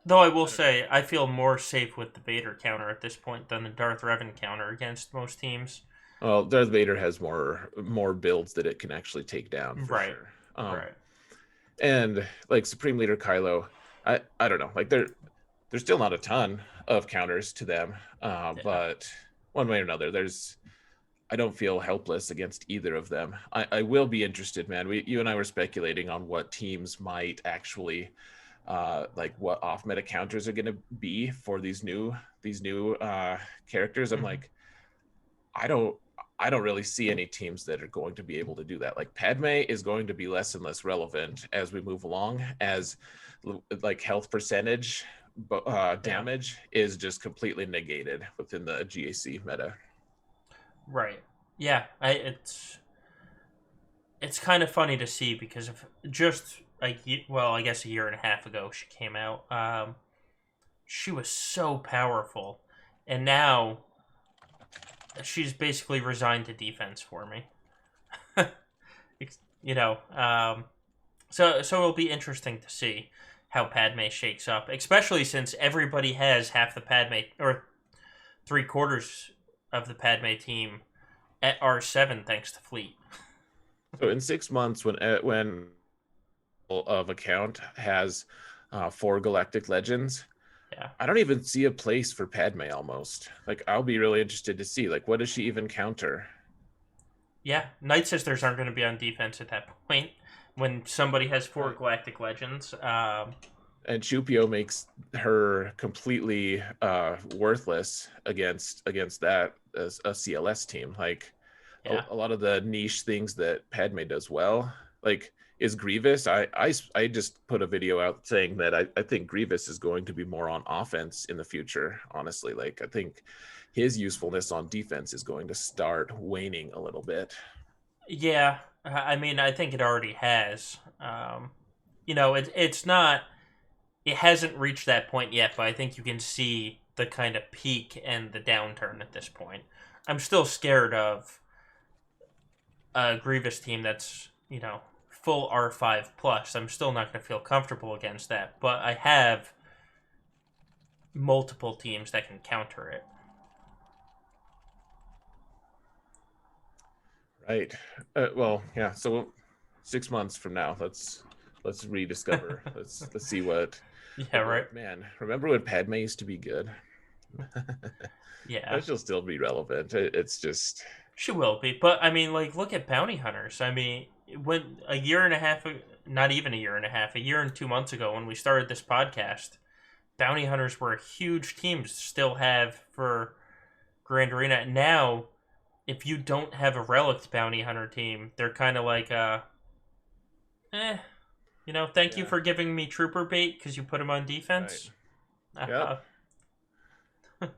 Though I will I don't know. say, I feel more safe with the Vader counter at this point than the Darth Revan counter against most teams. Well, Darth Vader has more builds that it can actually take down for Right, sure. right. And Supreme Leader Kylo, I don't know. There's still not a ton of counters to them, Yeah. but one way or another, I don't feel helpless against either of them. I will be interested, man. You and I were speculating on what teams might actually, what off meta counters are going to be for these new characters. I'm Mhm. like, I don't. I don't really see any teams that are going to be able to do that. Like Padme is going to be less and less relevant as we move along, as health percentage, Yeah. damage is just completely negated within the GAC meta. Right. Yeah. It's kind of funny to see because of just well, I guess a year and a half ago she came out. She was so powerful, and now she's basically resigned to defense for me. you know, so it'll be interesting to see how Padme shakes up, especially since everybody has half the Padme or 3/4 of the Padme team at R7 thanks to Fleet. So in 6 months, when of account has 4 Galactic Legends, Yeah. I don't even see a place for Padme almost. I'll be really interested to see what does she even counter? Yeah, Night Sisters aren't going to be on defense at that point when somebody has four Right. Galactic Legends. And Chupio makes her completely worthless against that as a CLS team. Yeah, A lot of the niche things that Padme does well, is Grievous. I just put a video out saying that I think Grievous is going to be more on offense in the future. Honestly, I think his usefulness on defense is going to start waning a little bit. yeah. I mean, I think it already has. It's not. It hasn't reached that point yet, but I think you can see the kind of peak and the downturn at this point. I'm still scared of a Grievous team that's, full R5 plus, I'm still not going to feel comfortable against that. But I have multiple teams that can counter it. Right. Well, yeah. So 6 months from now, let's rediscover. Let's see what Yeah, we'll be right. like. Man, remember when Padme used to be good? Yeah, But she'll still be relevant. It's just she will be. But I mean, like, look at bounty hunters. I mean, when a year and a half, not even a year and a half, a year and 2 months ago, when we started this podcast, bounty hunters were a huge team to still have for Grand Arena. Now, if you don't have a relic bounty hunter team, they're kind of like, eh, thank you yeah. for giving me trooper bait because you put him on Right. defense. Yep. Uh, Yeah.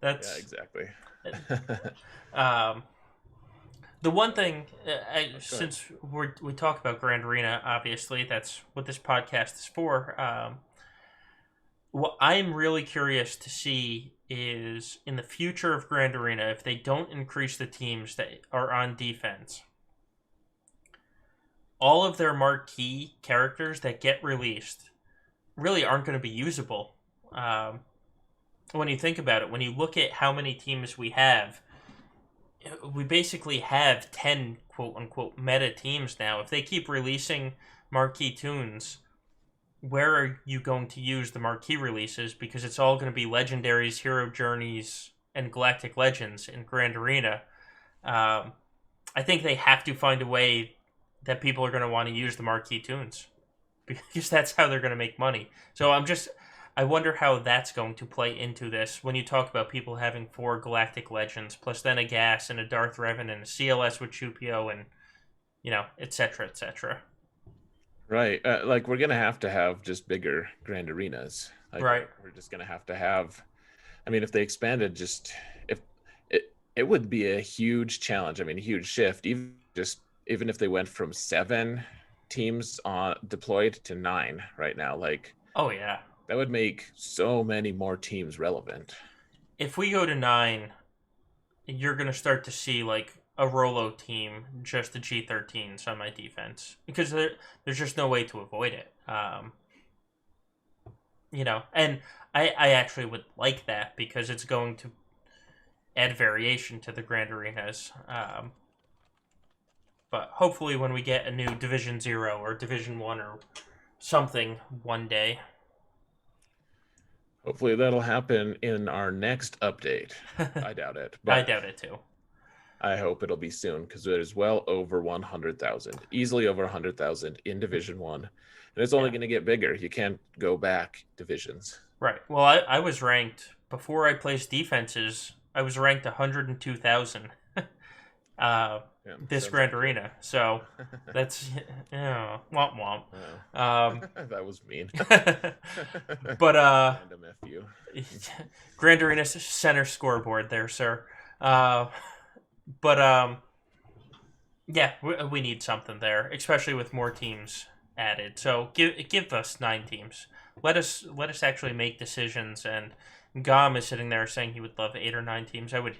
that's Exactly. um, the one So, thing. go ahead. Since we talk about Grand Arena, obviously that's what this podcast is for. What I'm really curious to see is in the future of Grand Arena, if they don't increase the teams that are on defense, all of their marquee characters that get released really aren't going to be usable. Um, when you think about it, when you look at how many teams we basically have 10 quote unquote meta teams now. If they keep releasing marquee tunes, where are you going to use the marquee releases? Because it's all going to be legendaries, hero journeys, and galactic legends in Grand Arena. Um, I think they have to find a way that people are going to want to use the marquee tunes because that's how they're going to make money. So I wonder how that's going to play into this when you talk about people having 4 galactic legends plus then a gas and a Darth Revan and a CLS with Chupio and etc. etc. Right. Like we're gonna have to have just bigger grand arenas. Like Right. we're just gonna have to have. I mean, if they expanded, just if it would be a huge challenge. I mean, a huge shift. Even if they went from 7 teams on deployed to 9 right now, like Oh yeah. that would make so many more teams relevant. If we go to 9, you're going to start to see like a Rolo team, just the G13s on my defense because there's just no way to avoid it. And I actually would like that because it's going to add variation to the Grand Arenas. But hopefully, when we get a new Division 0 or Division 1 or something one day. Hopefully, that'll happen in our next update. I doubt it, I but doubt it too. I hope it'll be soon because it is well over 100,000, easily over 100,000 in Division 1. And it's only Yeah. going to get bigger. You can't go back divisions. Right. Well, I was ranked, before I placed defenses, I was ranked 102,000 Yeah, this sounds Grand accurate. Arena. So that's, womp womp. That was mean. But, Random FU. Grand Arena center scoreboard there, sir. But, yeah, we need something there, especially with more teams added. So give us 9 teams. Let us actually make decisions. And Gom is sitting there saying he would love 8 or 9 teams. I would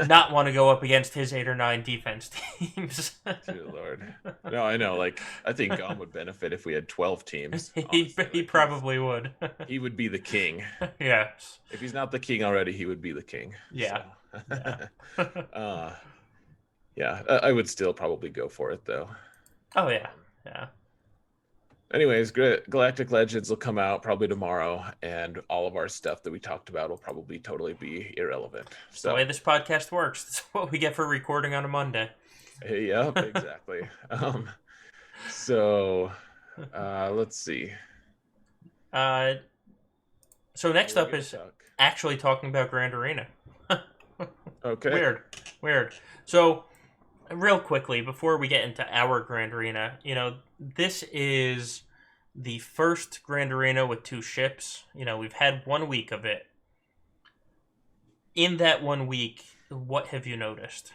not want to go up against his 8 or 9 defense teams. Dear Lord. No, I know. Like, I think Gom would benefit if we had 12 teams. he Honestly, he like probably would. he would be the king. Yes. If he's not the king already, he would be the king. Yeah. So, Yeah. uh, yeah, I would still probably go for it though. Oh yeah. Yeah. Anyways, Galactic Legends will come out probably tomorrow, and all of our stuff that we talked about will probably totally be irrelevant. It's the way So, this podcast works. That's what we get for recording on a Monday. yep, exactly. So, let's see. Uh, so What next are we up gonna is talk? actually talking about Grand Arena. Okay. Weird. So, real quickly, before we get into our Grand Arena, this is the first Grand Arena with 2 ships. We've had 1 week of it. In that 1 week, what have you noticed?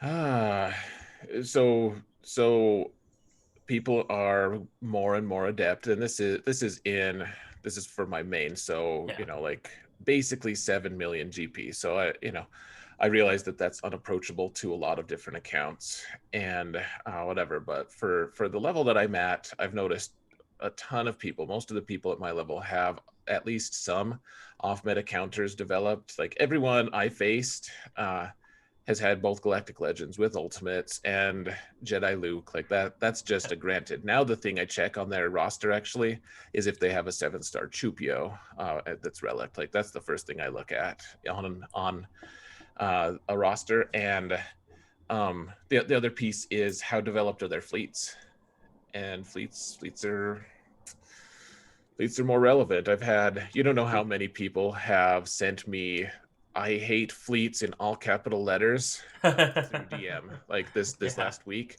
Ah, so people are more and more adept, and this is for my main. So Yeah. like basically 7 million GP. So I I realize that that's unapproachable to a lot of different accounts and whatever. But for the level that I'm at, I've noticed a ton of people. Most of the people at my level have at least some off meta counters developed. Like everyone I faced has had both Galactic Legends with ultimates and Jedi Luke. Like that's just a granted. Now the thing I check on their roster actually is if they have a 7-star Chupio that's relic. Like that's the first thing I look at on a roster. And the other piece is how developed are their fleets, and fleets are more relevant. I've had, you don't know how many people have sent me I hate fleets in all capital letters through DM like this Yeah. last week.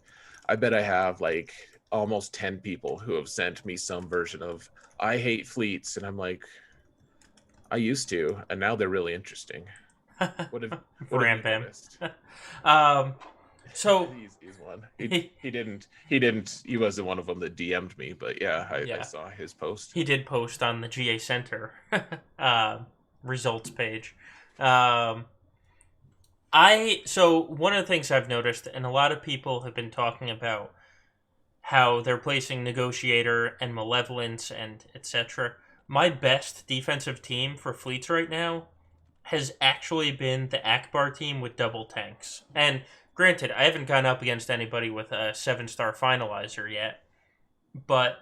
I bet I have like almost 10 people who have sent me some version of I hate fleets, and I'm like, I used to, and now they're really interesting. What have what have you Rampam. noticed? um, so He's one. He wasn't one of them that DM'd me, but yeah, I yeah, saw his post. he did post on the GA Center uh, results page. Um, so one of the things I've noticed, and a lot of people have been talking about how they're placing Negotiator and Malevolence and etc. My best defensive team for fleets right now has actually been the Akbar team with double tanks. And granted, I haven't gone up against anybody with a 7-star finalizer yet, but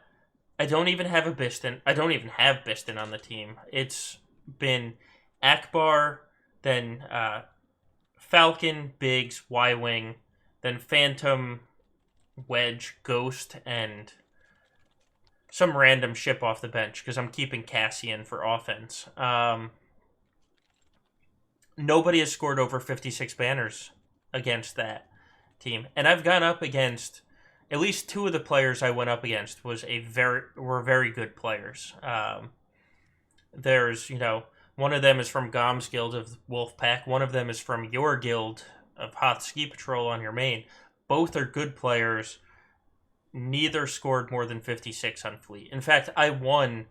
I don't even have a Biston. I don't even have Biston on the team. It's been Akbar, then Falcon, Biggs, Y Wing, then Phantom, Wedge, Ghost, and some random ship off the bench because I'm keeping Cassian for offense. Nobody has scored over 56 banners against that team, and I've gone up against at least two of the players I went up against were very good players. There's one of them is from Gom's guild of Wolfpack. One of them is from your guild of Hoth Ski Patrol on your main. Both are good players. Neither scored more than 56 on fleet. In fact, I won.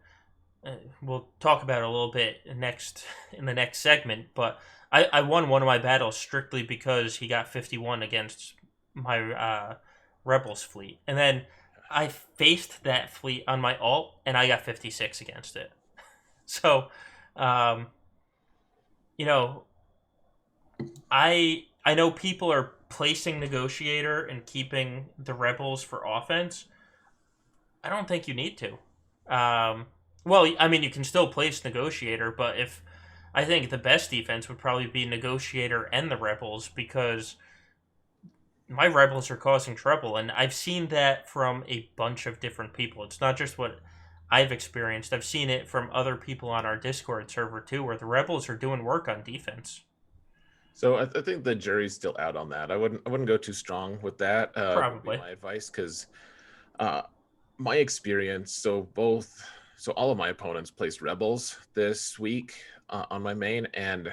We'll talk about it a little bit in the next segment, but I won one of my battles strictly because he got 51 against my Rebels fleet. And then I faced that fleet on my alt, and I got 56 against it. So, um, you know, I know people are placing Negotiator and keeping the Rebels for offense. I don't think you need to. Well, I mean, you can still place Negotiator, but if I think the best defense would probably be Negotiator and the Rebels because my Rebels are causing trouble, and I've seen that from a bunch of different people. It's not just what I've experienced. I've seen it from other people on our Discord server too, where the Rebels are doing work on defense. So I think the jury's still out on that. I wouldn't go too strong with that. Would be Probably. my advice, because uh, my experience. So all of my opponents placed rebels this week on my main, and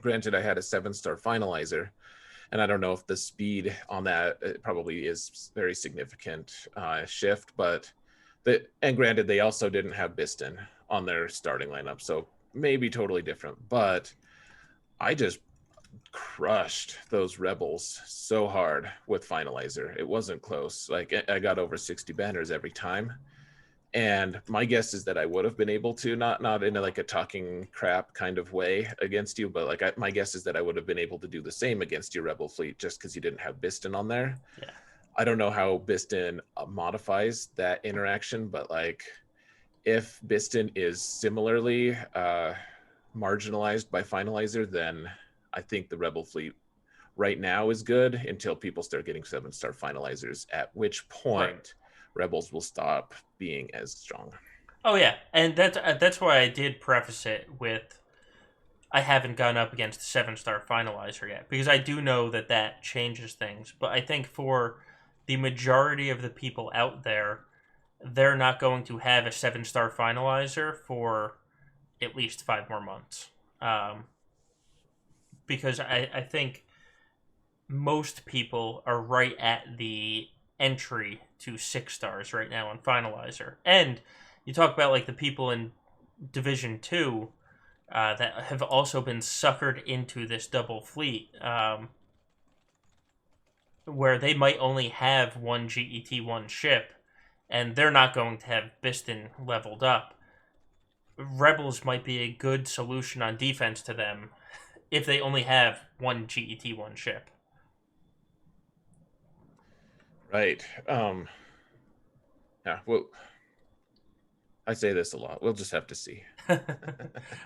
granted, I had a 7-star finalizer, and I don't know if the speed on that probably is very significant shift, but and granted, they also didn't have Biston on their starting lineup, so maybe totally different, but I just crushed those rebels so hard with finalizer. It wasn't close. Like I got over 60 banners every time. And my guess is that I would have been able to, not in like a talking crap kind of way against you, but like my guess is that I would have been able to do the same against your rebel fleet just because you didn't have Biston on there. Yeah. I don't know how Biston modifies that interaction, but like if Biston is similarly marginalized by finalizer, then I think the rebel fleet right now is good until people start getting 7-star finalizers, at which point Right. rebels will stop being as strong. Oh yeah, and that's why I did preface it with I haven't gone up against a 7-star finalizer yet because I do know that changes things. But I think for the majority of the people out there, they're not going to have a 7-star finalizer for at least 5 more months. Because I think most people are right at the entry to 6 stars right now on finalizer. And you talk about like the people in Division 2, that have also been suckered into this double fleet, where they might only have one GET1 ship, and they're not going to have Biston leveled up. Rebels might be a good solution on defense to them if they only have one GET1 ship. Right. Yeah. Well, I say this a lot. We'll just have to see.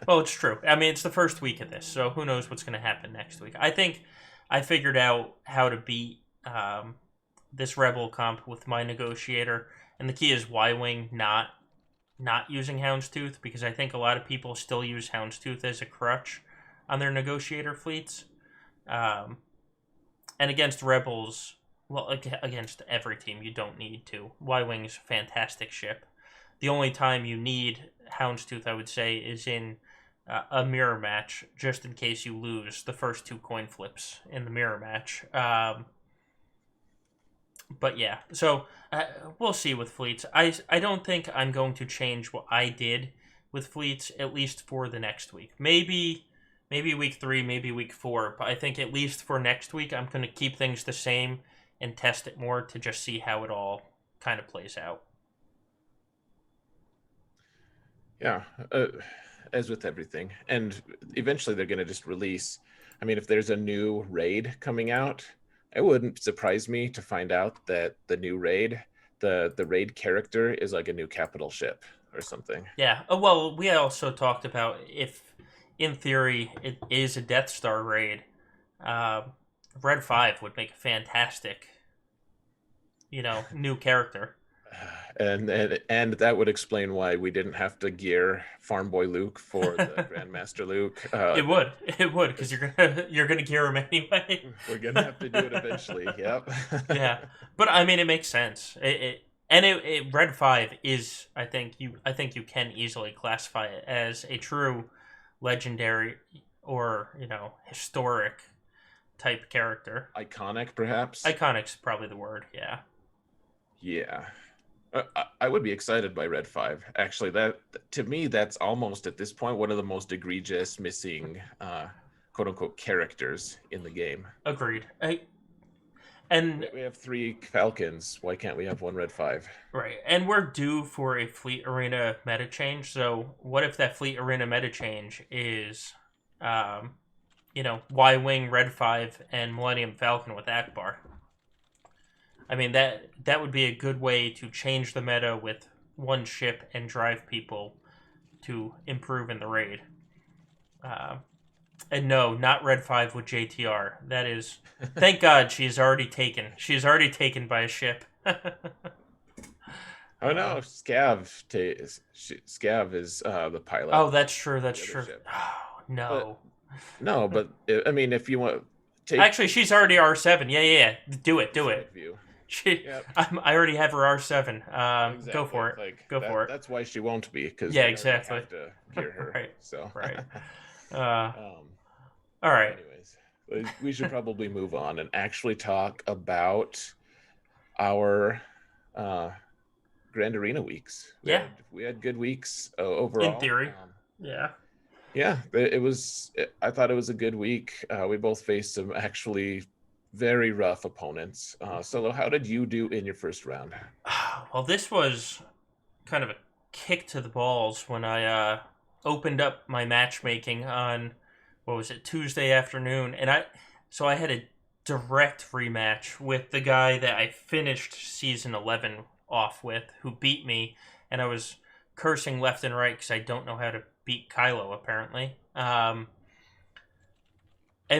Well, it's true. I mean, it's the first week of this, so who knows what's going to happen next week. I think I figured out how to beat this Rebel comp with my negotiator, and the key is Y-Wing not using Houndstooth, because I think a lot of people still use Houndstooth as a crutch on their negotiator fleets. And against Rebels, well, against every team, you don't need to. Y-Wing's a fantastic ship. The only time you need Houndstooth, I would say, is in a mirror match, just in case you lose the first 2 coin flips in the mirror match. But yeah, so we'll see with fleets. I don't think I'm going to change what I did with fleets, at least for the next week. Maybe week 3, maybe week 4, but I think at least for next week, I'm going to keep things the same and test it more to just see how it all kind of plays out. Yeah, as with everything. And eventually they're going to just release. I mean, if there's a new raid coming out, it wouldn't surprise me to find out that the new raid, the raid character is like a new capital ship or something. Yeah. Well, we also talked about if, in theory, it is a Death Star raid, Red 5 would make a fantastic, new character. And that would explain why we didn't have to gear Farm Boy Luke for the Grandmaster Luke. It would, because you're gonna gear him anyway. We're gonna have to do it eventually. Yep. Yeah, but I mean, it makes sense. Red 5 is, I think you can easily classify it as a true legendary or historic type character. Iconic, perhaps. Iconic's probably the word. Yeah. Yeah. I would be excited by Red 5. Actually, that to me, that's almost at this point one of the most egregious missing, quote unquote, characters in the game. Agreed. And we have 3 Falcons. Why can't we have 1 Red 5? Right, and we're due for a Fleet Arena meta change. So, what if that Fleet Arena meta change is, Y-Wing, Red 5, and Millennium Falcon with Akbar? I mean, that would be a good way to change the meta with one ship and drive people to improve in the raid. And no, not Red 5 with JTR. That is, thank God she's already taken. She's already taken by a ship. Oh no, Scav is the pilot. Oh, that's true. That's true. Oh, no. No, but I mean, if you want, actually, she's already R7. Yeah. Do it. View. Yep. I already have her R7. Exactly. Go for it. Go for it. That's why she won't be, because exactly. Have to gear her. Right. So right. All right. Anyways, we should probably move on and actually talk about our Grand Arena weeks. We had good weeks overall. In theory. Yeah. Yeah, I thought it was a good week. We both faced some actually very rough opponents. Solo, how did you do in your first round? Well, this was kind of a kick to the balls when I opened up my matchmaking on, Tuesday afternoon, and I had a direct rematch with the guy that I finished season 11 off with, who beat me, and I was cursing left and right because I don't know how to beat Kylo, apparently. And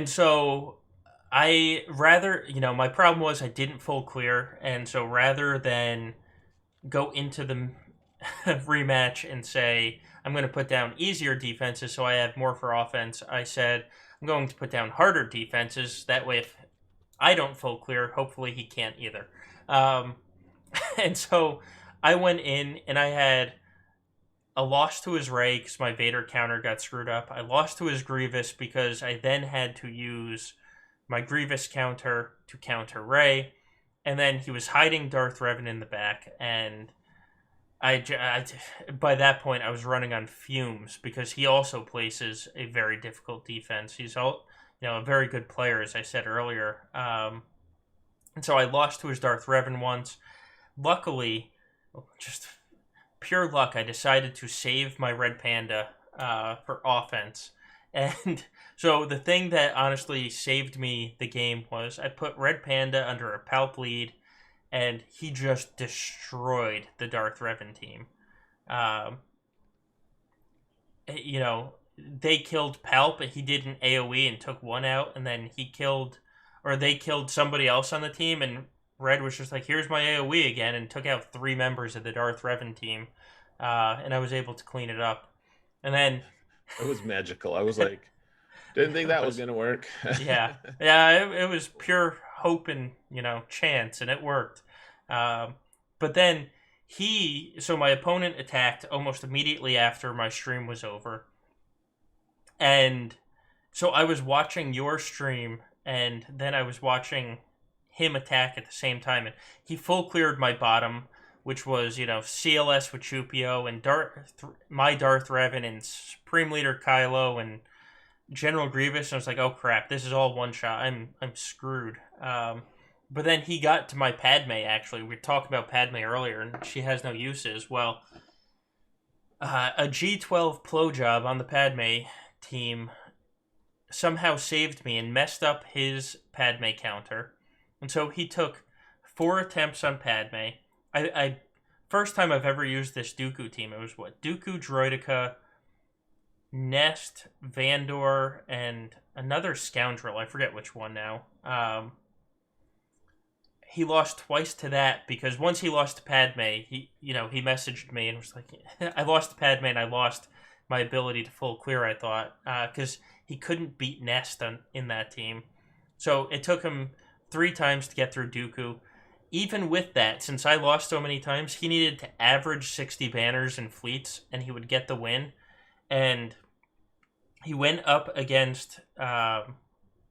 so my problem was I didn't full clear, and so rather than go into the rematch and say, I'm going to put down easier defenses so I have more for offense, I said, I'm going to put down harder defenses. That way, if I don't full clear, hopefully he can't either. And so I went in and I had a loss to his Rey because my Vader counter got screwed up. I lost to his Grievous because I then had to use my Grievous counter to counter Rey. And then he was hiding Darth Revan in the back. And by that point I was running on fumes because he also places a very difficult defense. He's all a very good player, as I said earlier. And so I lost to his Darth Revan once. Luckily, just pure luck, I decided to save my Red Panda for offense. And so the thing that honestly saved me the game was I put Red Panda under a Palp lead, and he just destroyed the Darth Revan team. Um, they killed Palp, and he did an AoE and took one out, and then they killed somebody else on the team, and Red was just like, here's my AoE again, and took out 3 members of the Darth Revan team, and I was able to clean it up. And then It was magical. I was like, didn't think that was was, gonna work. it was pure hope and chance, and it worked. Um, but then so my opponent attacked almost immediately after my stream was over, and so I was watching your stream, and then I was watching him attack at the same time, and he full cleared my bottom, which was CLS with Chupio and my Darth Revan and Supreme Leader Kylo and General Grievous. And I was like, oh crap, this is all one shot. I'm screwed. But then he got to my Padme. Actually, we talked about Padme earlier, and she has no uses. Well, a G12 plo job on the Padme team somehow saved me and messed up his Padme counter. And so he took 4 attempts on Padme. I first time I've ever used this Dooku team. It was Dooku, Droideka, Nest, Vandor, and another scoundrel. I forget which one now. He lost twice to that because once he lost to Padme, he messaged me and was like, I lost to Padme and I lost my ability to full clear, I thought, because he couldn't beat Nest in that team. So it took him 3 times to get through Dooku. Even with that, since I lost so many times, he needed to average 60 banners and fleets, and he would get the win. And he went up against my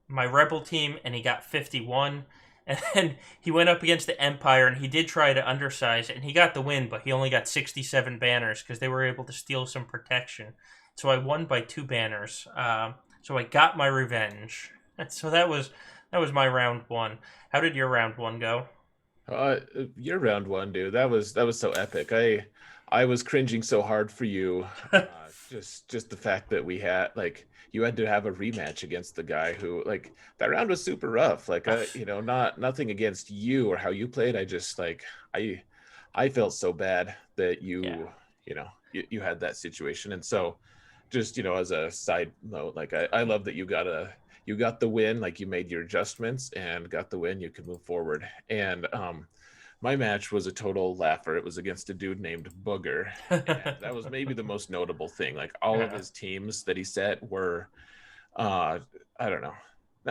Rebel team, and he got 51. And then he went up against the Empire, and he did try to undersize it, and he got the win, but he only got 67 banners because they were able to steal some protection. So I won by 2 banners. So I got my revenge. So that was my round 1. How did your round 1 go? Your round 1, dude. That was so epic. I was cringing so hard for you. Just the fact that we had you had to have a rematch against the guy who that round was super rough. Nothing against you or how you played. I just I felt so bad that you had that situation. And so just as a side note, I love that you got the win, you made your adjustments and got the win, you could move forward. And my match was a total laugher. It was against a dude named Booger. And that was maybe the most notable thing. All of his teams that he set were I don't know.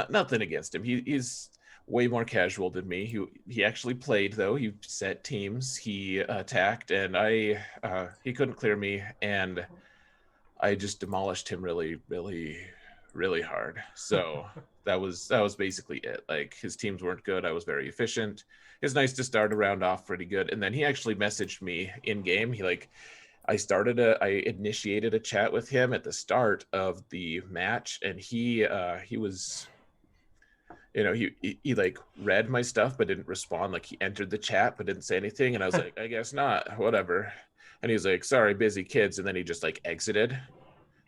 Nothing against him. He's way more casual than me. He actually played though. He set teams, he attacked, and he couldn't clear me, and I just demolished him really, really, really hard. So that was basically it. His teams weren't good. I was very efficient. It's nice to start a round off pretty good. And then he actually messaged me in game. I initiated a chat with him at the start of the match, and he was, he read my stuff but didn't respond. He entered the chat but didn't say anything, and I was like, I guess not, whatever. And he was like, sorry, busy kids, and then he just exited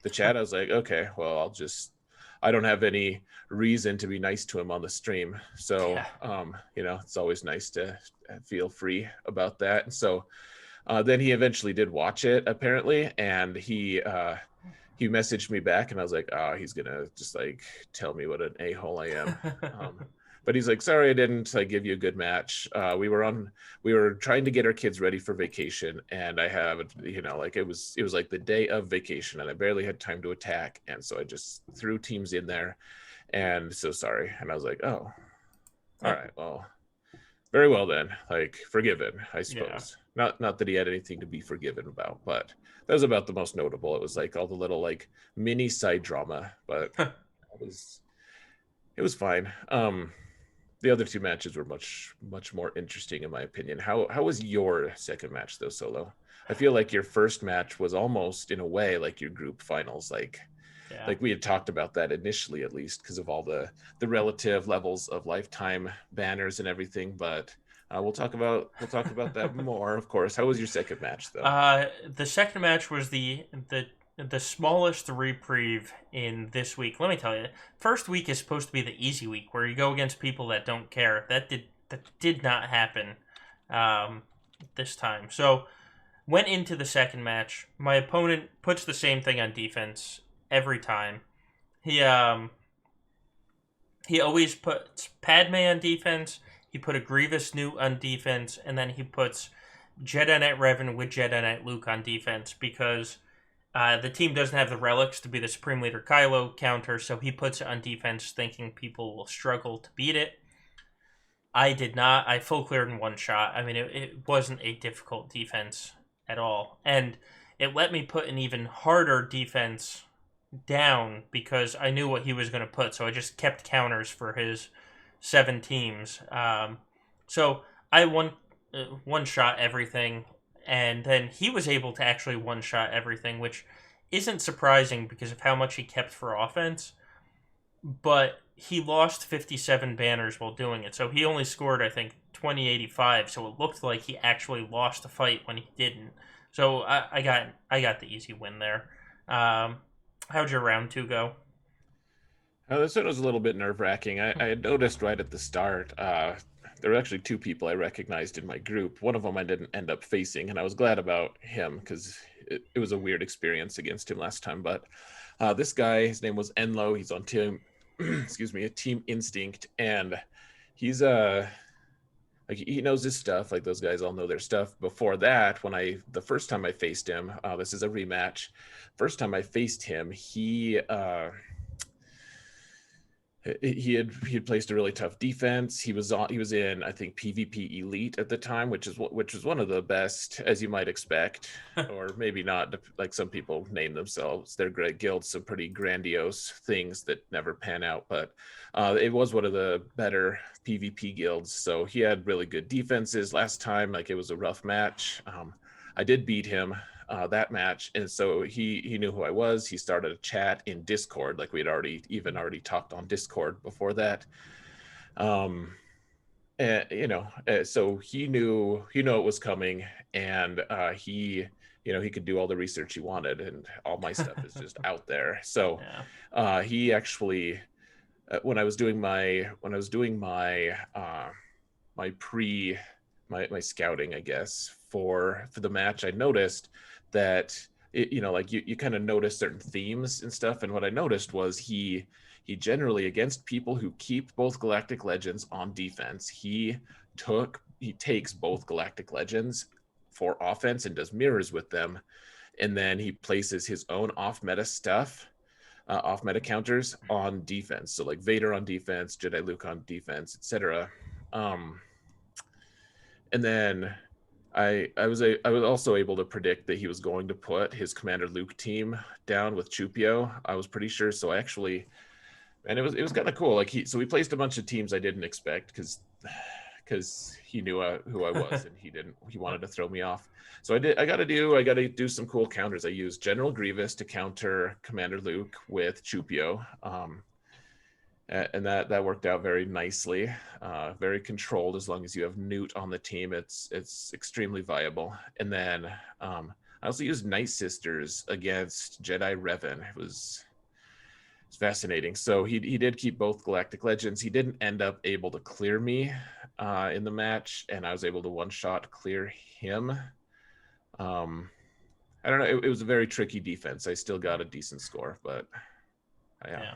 the chat. I was like, okay, well, I don't have any reason to be nice to him on the stream. So, it's always nice to feel free about that. And so then he eventually did watch it, apparently, and he messaged me back, and I was like, oh, he's going to just tell me what an a-hole I am. But he's like, sorry, I didn't give you a good match. We were trying to get our kids ready for vacation, and I have, it was the day of vacation, and I barely had time to attack, and so I just threw teams in there, and so sorry. And I was like, oh, all right, well, very well then, forgiven, I suppose. Yeah. Not that he had anything to be forgiven about, but that was about the most notable. It was all the little mini side drama, but it was fine. the other two matches were much more interesting in my opinion. How was your second match though, Solo? I feel like your first match was almost in a way like your group finals, Yeah. like we had talked about that initially, at least because of all the relative levels of lifetime banners and everything. But we'll talk about that more, of course. How was your second match though? The second match was the smallest reprieve in this week. Let me tell you, first week is supposed to be the easy week where you go against people that don't care. That did not happen this time. So went into the second match. My opponent puts the same thing on defense every time. He um he always puts Padme on defense. He put a Grievous Newt on defense, and then he puts Jedi Knight Revan with Jedi Knight Luke on defense because the team doesn't have the relics to be the Supreme Leader Kylo counter, so he puts it on defense thinking people will struggle to beat it. I did not. I full cleared in one shot. I mean, it wasn't a difficult defense at all. And it let me put an even harder defense down because I knew what he was going to put, so I just kept counters for his 7 teams. So I one shot everything, and then he was able to actually one shot everything, which isn't surprising because of how much he kept for offense. But he lost 57 banners while doing it, so he only scored I think 2085. So it looked like he actually lost the fight when he didn't. So I got the easy win there. How'd your round two go? This one was a little bit nerve wracking. I had noticed right at the start, there were actually two people I recognized in my group. One of them I didn't end up facing, and I was glad about him because it was a weird experience against him last time. But this guy, his name was Enlo. He's on team, excuse me, a Team Instinct, and he's like he knows his stuff. Like those guys all know their stuff. Before that, the first time I faced him, this is a rematch. First time I faced him, he had placed a really tough defense. He was in I think PvP Elite at the time, which was one of the best as you might expect, or maybe not. Like some people name themselves their great guilds some pretty grandiose things that never pan out, but it was one of the better PvP guilds. So he had really good defenses last time. Like it was a rough match. I did beat him that match, and so he knew who I was. He started a chat in Discord, like we'd already talked on Discord before that. And so he knew it was coming, and he could do all the research he wanted, and all my stuff is just out there. So Yeah. he actually when I was doing my my scouting, I guess, for the match, I noticed that like you kind of notice certain themes and stuff. And what I noticed was he generally, against people who keep both Galactic Legends on defense, he takes both Galactic Legends for offense and does mirrors with them, and then he places his own off meta stuff, off meta counters on defense. So like Vader on defense, Jedi Luke on defense, etc. And then I was also able to predict that he was going to put his Commander Luke team down with Chupio. I was pretty sure. So I actually, and it was kind of cool. Like we placed a bunch of teams I didn't expect because he knew who I was, and he wanted to throw me off. So I got to do some cool counters. I used General Grievous to counter Commander Luke with Chupio. And that worked out very nicely, very controlled. As long as you have Newt on the team, it's extremely viable. And then I also used Night Sisters against Jedi Revan. It's fascinating. So he did keep both Galactic Legends. He didn't end up able to clear me in the match, and I was able to one shot clear him. I don't know. It was a very tricky defense. I still got a decent score, but yeah.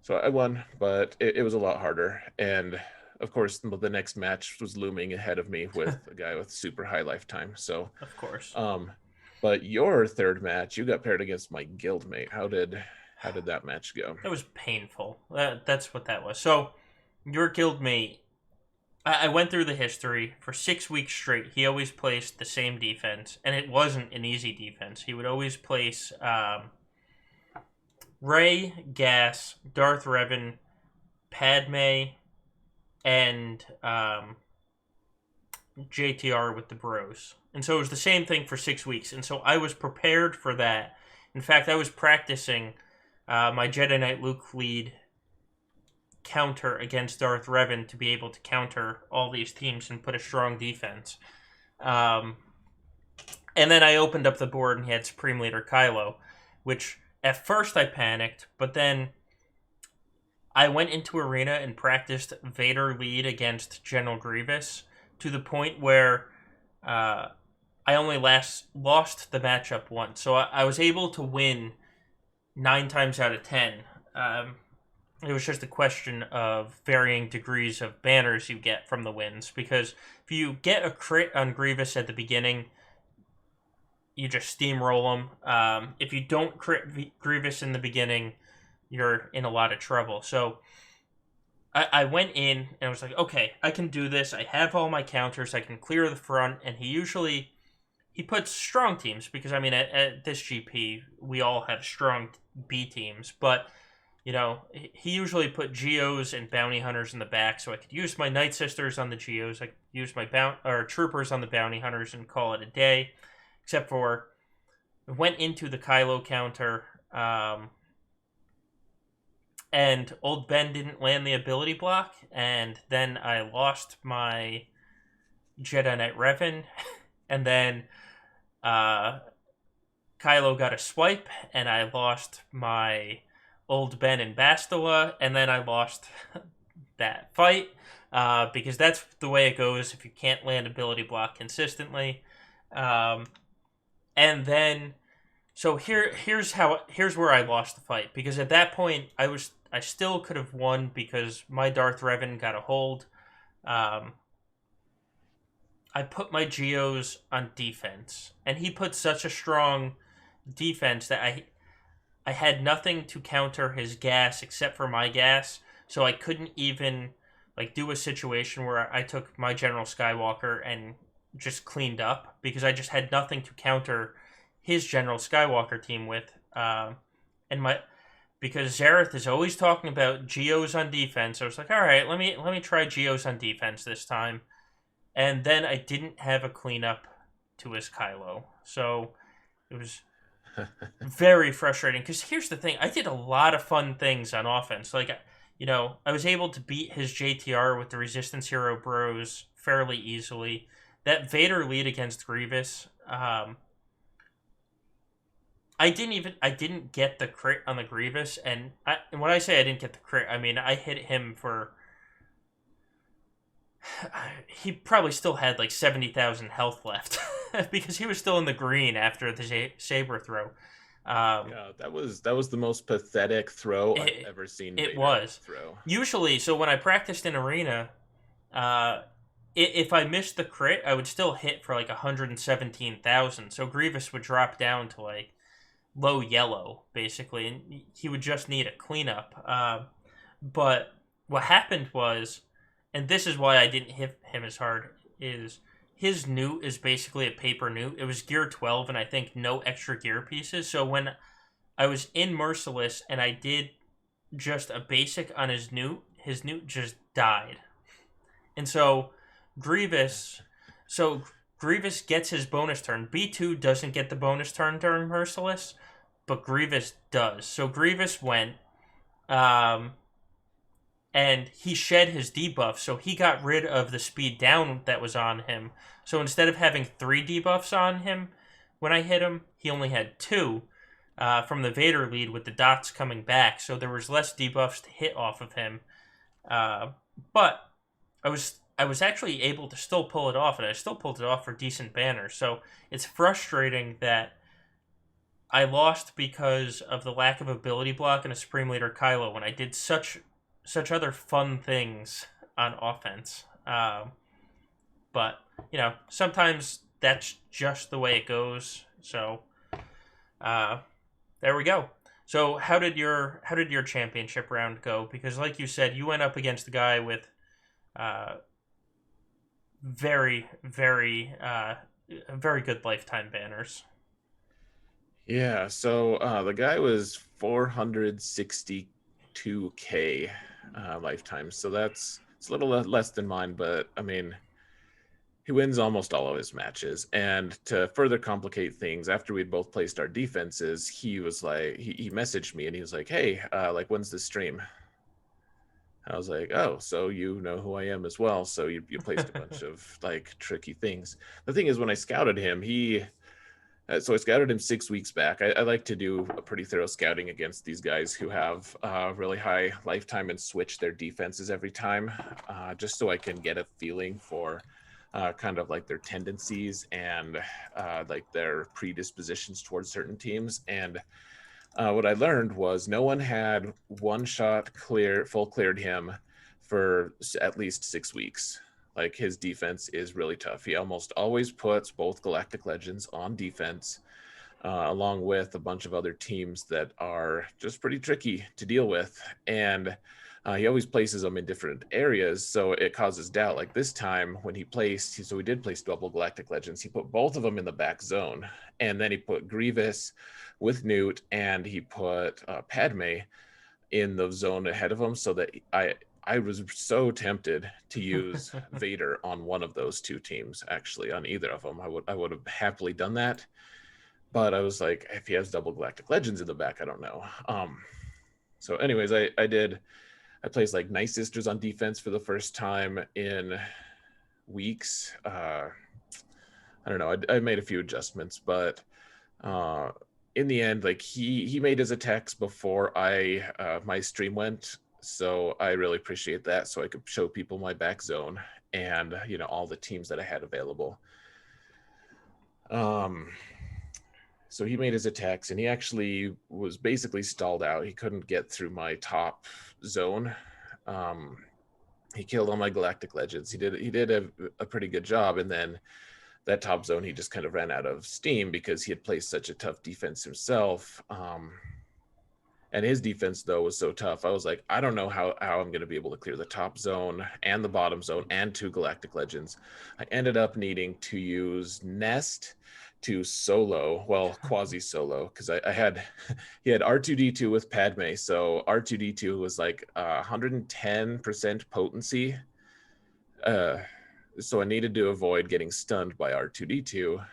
So I won, but it was a lot harder. And of course, the next match was looming ahead of me with a guy with super high lifetime. So, Of course. But your third match, you got paired against my guildmate. How did that match go? It was painful. That's what that was. So, your guildmate, I went through the history for 6 weeks straight. He always placed the same defense, and it wasn't an easy defense. He would always place Rey, Gas, Darth Revan, Padme, and JTR with the Bros. And so it was the same thing for 6 weeks. And so I was prepared for that. In fact, I was practicing my Jedi Knight Luke lead counter against Darth Revan to be able to counter all these teams and put a strong defense. Um, and then I opened up the board and he had Supreme Leader Kylo, which at first I panicked, but then I went into Arena and practiced Vader lead against General Grievous to the point where uh, I only lost the matchup once. So I was able to win 9 times out of 10. Um, it was just a question of varying degrees of banners you get from the wins. Because if you get a crit on Grievous at the beginning, you just steamroll him. If you don't crit Grievous in the beginning, you're in a lot of trouble. So I went in and I was like, okay, I can do this. I have all my counters. I can clear the front. And he puts strong teams because I mean at this GP we all have strong B teams, but he usually put Geos and bounty hunters in the back, so I could use my Night Sisters on the Geos. I could use my troopers on the bounty hunters and call it a day. Except for went into the Kylo counter. And Old Ben didn't land the ability block, and then I lost my Jedi Knight Revan, and then Kylo got a swipe, and I lost my Old Ben and Bastila, and then I lost that fight, because that's the way it goes if you can't land ability block consistently. And then so here's where I lost the fight, because at that point I still could have won because my Darth Revan got a hold. I put my Geos on defense, and he put such a strong defense that I had nothing to counter his gas except for my gas, so I couldn't even do a situation where I took my General Skywalker and just cleaned up because I just had nothing to counter his General Skywalker team with. And because Zareth is always talking about Geos on defense, I was like, all right, let me try Geos on defense this time. And then I didn't have a cleanup to his Kylo, so it was very frustrating. Because here's the thing, I did a lot of fun things on offense. I was able to beat his JTR with the Resistance Hero Bros fairly easily. That Vader lead against Grievous, I didn't get the crit on the Grievous, and when I say I didn't get the crit, I mean I hit him for. He probably still had 70,000 health left because he was still in the green after the saber throw. Yeah, that was the most pathetic throw I've ever seen. It was throw. Usually, so when I practiced in Arena, if I missed the crit, I would still hit for 117,000. So Grievous would drop down to low yellow basically, and he would just need a cleanup. But what happened was, and this is why I didn't hit him as hard, is his newt is basically a paper newt. It was gear 12 and I think no extra gear pieces. So when I was in Merciless and I did just a basic on his newt just died. And so Grievous gets his bonus turn. B2 doesn't get the bonus turn during Merciless, but Grievous does. So Grievous went, and he shed his debuff, so he got rid of the speed down that was on him. So instead of having 3 debuffs on him when I hit him, he only had 2 from the Vader lead with the dots coming back. So there was less debuffs to hit off of him. But I was actually able to still pull it off, and I still pulled it off for decent banners. So it's frustrating that I lost because of the lack of ability block and a Supreme Leader Kylo when I did such other fun things on offense. But sometimes that's just the way it goes. So there we go. So how did your championship round go? Because like you said, you went up against a guy with very very good lifetime banners. Yeah, so the guy was 462K lifetime, so that's it's a little less than mine, but I mean, he wins almost all of his matches. And to further complicate things, after we'd both placed our defenses, he was like, he messaged me and he was like, "Hey, like, when's the stream?" I was like, "Oh, so you know who I am as well. So you placed a bunch of like tricky things." The thing is, when I scouted him, so I scouted him 6 weeks back. I like to do a pretty thorough scouting against these guys who have really high lifetime and switch their defenses every time, just so I can get a feeling for kind of like their tendencies and like their predispositions towards certain teams. And what I learned was no one had one shot full cleared him for at least 6 weeks. Like, his defense is really tough. He almost always puts both Galactic Legends on defense, along with a bunch of other teams that are just pretty tricky to deal with. And he always places them in different areas, so it causes doubt. Like this time when he placed, so we did place double Galactic Legends. He put both of them in the back zone, and then he put Grievous with Newt, and he put Padme in the zone ahead of him, so that I was so tempted to use Vader on one of those two teams. Actually, on either of them, I would have happily done that. But I was like, if he has double Galactic Legends in the back, I don't know. So anyways, I placed like Night Sisters on defense for the first time in weeks. I don't know. I made a few adjustments, but uh, in the end, like, he made his attacks before my stream went, so I really appreciate that. So I could show people my back zone and all the teams that I had available. So he made his attacks, and he actually was basically stalled out. He couldn't get through my top zone. Um, he killed all my Galactic Legends. He did a pretty good job, and then that top zone, he just kind of ran out of steam because he had placed such a tough defense himself. And his defense, though, was so tough. I was like, I don't know how I'm going to be able to clear the top zone and the bottom zone and two Galactic Legends. I ended up needing to use Nest to solo, well, quasi solo, because he had R2D2 with Padme. So R2D2 was like 110% potency. So I needed to avoid getting stunned by R2D2.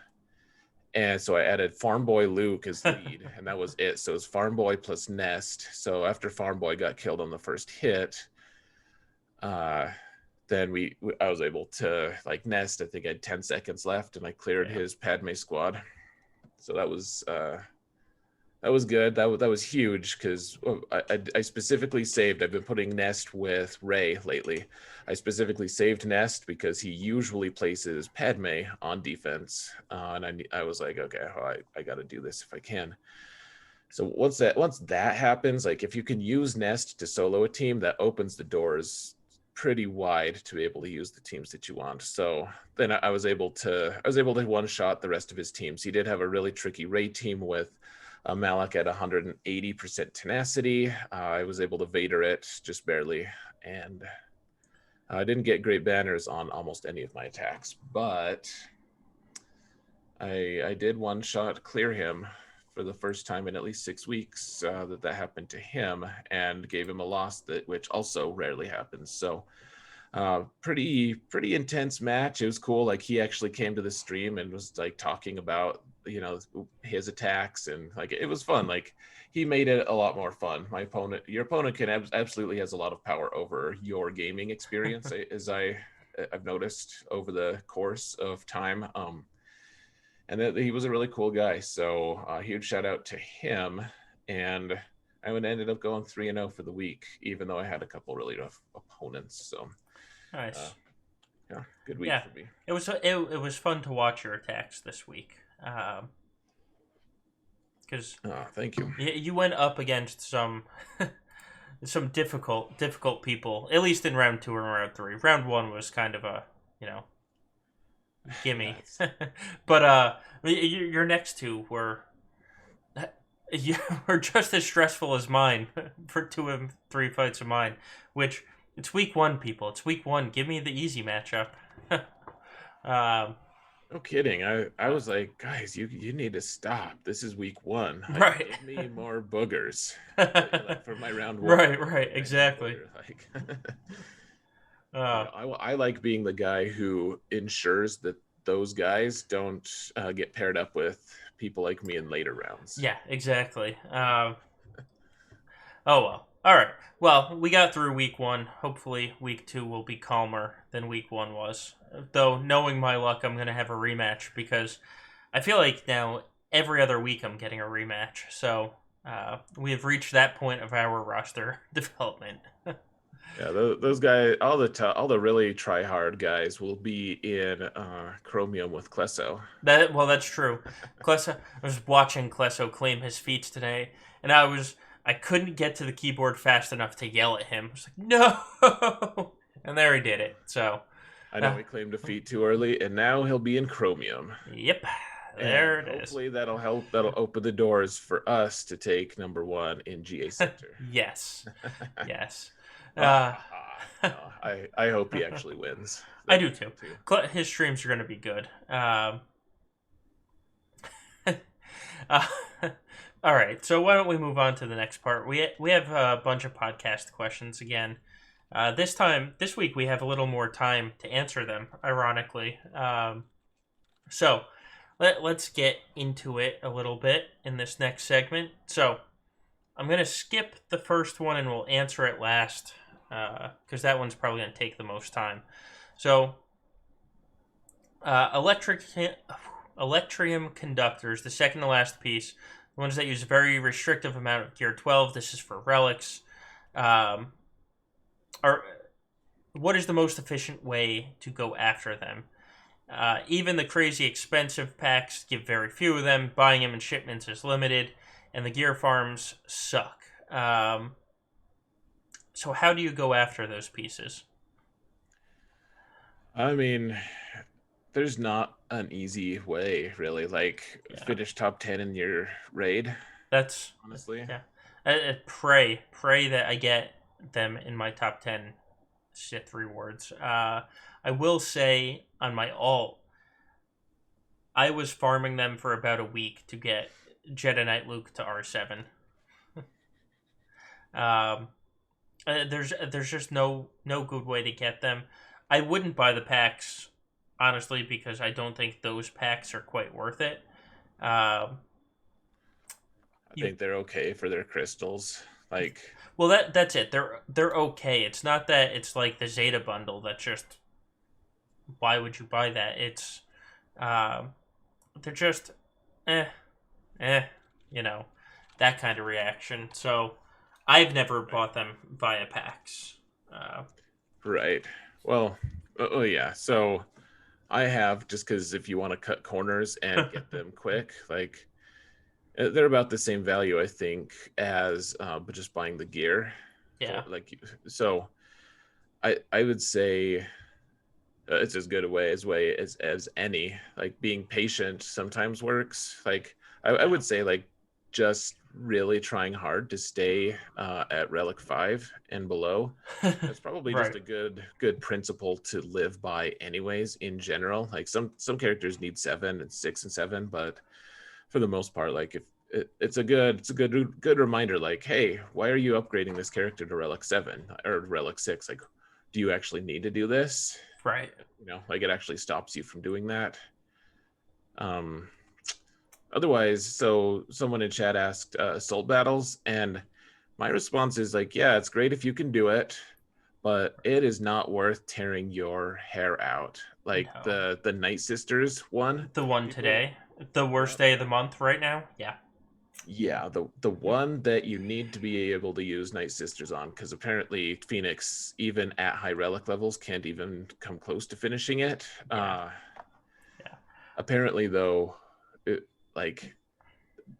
And so I added Farm Boy Luke as lead, and that was it. So it was Farm Boy plus Nest. So after Farm Boy got killed on the first hit, then I was able to like Nest. I think I had 10 seconds left, and I cleared his Padme squad. So that was good. That was huge because I specifically saved. I've been putting Nest with Ray lately. I specifically saved Nest because he usually places Padme on defense, and I was like, okay, well, I got to do this if I can. So once that happens, like, if you can use Nest to solo a team, that opens the doors pretty wide to be able to use the teams that you want. So then I was able to one shot the rest of his teams. He did have a really tricky Ray team with Malik at 180% tenacity. I was able to Vader it just barely, and I didn't get great banners on almost any of my attacks, but I did one shot clear him for the first time in at least 6 weeks that happened to him, and gave him a loss which also rarely happens. So pretty intense match. It was cool. Like, he actually came to the stream and was like talking about his attacks, and like, it was fun. Like, he made it a lot more fun. Your opponent absolutely has a lot of power over your gaming experience, as I've noticed over the course of time. And that he was a really cool guy. So huge shout out to him. And I ended up going 3-0 for the week, even though I had a couple really rough opponents. So Nice. Yeah, good week for me. It was fun to watch your attacks this week. Because thank you. You went up against some difficult people, at least in round 2 and round 3. Round 1 was kind of a gimme, but your next two were just as stressful as mine for 2 and 3 fights of mine. Which, it's week 1, people. It's week 1. Give me the easy matchup. No kidding. I was like, guys, you need to stop. This is week 1. Right. Give me more boogers for my round 1. Right. Exactly. Uh, I like being the guy who ensures that those guys don't get paired up with people like me in later rounds. yeah, exactly. Oh well. All right. Well, we got through week one. Hopefully, week two will be calmer than week one was. Though, knowing my luck, I'm gonna have a rematch because I feel like now every other week I'm getting a rematch. So we have reached that point of our roster development. Yeah, those guys, all the really try hard guys will be in Chromium with Klesso. That's true. Klesso, I was watching Klesso claim his feats today, and I couldn't get to the keyboard fast enough to yell at him. I was like, no, and there he did it. So, I know uh, he claimed defeat too early, and now he'll be in Chromium. yep, And there it is. hopefully that'll help. That'll open the doors for us to take number one in GA Center. Yes, yes. Ha Uh, ha ha. No, I hope he actually wins. I That'd do be too. cool too. His streams are going to be good. Uh, all right, so why don't we move on to the next part? We have a bunch of podcast questions again. This week we have a little more time to answer them. Ironically, so let's get into it a little bit in this next segment. So I'm gonna skip the first one and we'll answer it last because that one's probably gonna take the most time. So electrium conductors, the second to last piece, the ones that use a very restrictive amount of gear 12. This is for relics. Um, are What is the most efficient way to go after them? Even the crazy expensive packs give very few of them. Buying them in shipments is limited, and the gear farms suck. So how do you go after those pieces? I mean, there's not an easy way, really. Like Yeah, finish top 10 in your raid, that's honestly. yeah. Pray that I get them in my top 10 Sith rewards. I will say on my alt, I was farming them for about a week to get Jedi Knight Luke to R7. Um, there's just no good way to get them. I wouldn't buy the packs honestly because I don't think those packs are quite worth it. Um, I you think they're okay for their crystals. Like, well that's it. They're okay. It's not that it's like the Zeta bundle that just why would you buy that? It's um, they're just eh eh you know that kind of reaction. So I've never right. bought them via packs. Uh, Right. Well, oh yeah. So I have just because if you want to cut corners and get them quick, like they're about the same value, I think, as but just buying the gear for yeah. like. So I would say it's as good a way as any. Like being patient sometimes works. Like I Yeah. would say like just really trying hard to stay at relic 5 and below. That's probably just Right. a good principle to live by anyways in general. Like some characters need 7 and 6 and 7, but for the most part, like if it's a good reminder, like, hey, why are you upgrading this character to relic 7 or relic 6? Like, do you actually need to do this? Right. Like it actually stops you from doing that. um Otherwise, so someone in chat asked assault battles, and my response is like, yeah, it's great if you can do it, but it is not worth tearing your hair out. Like No. the Night Sisters one, The one people, today. The yeah, worst day of the month right now? Yeah. yeah, the one that you need to be able to use Night Sisters on, because apparently Phoenix, even at high relic levels, can't even come close to finishing it. Yeah. Yeah. Apparently, though, it, like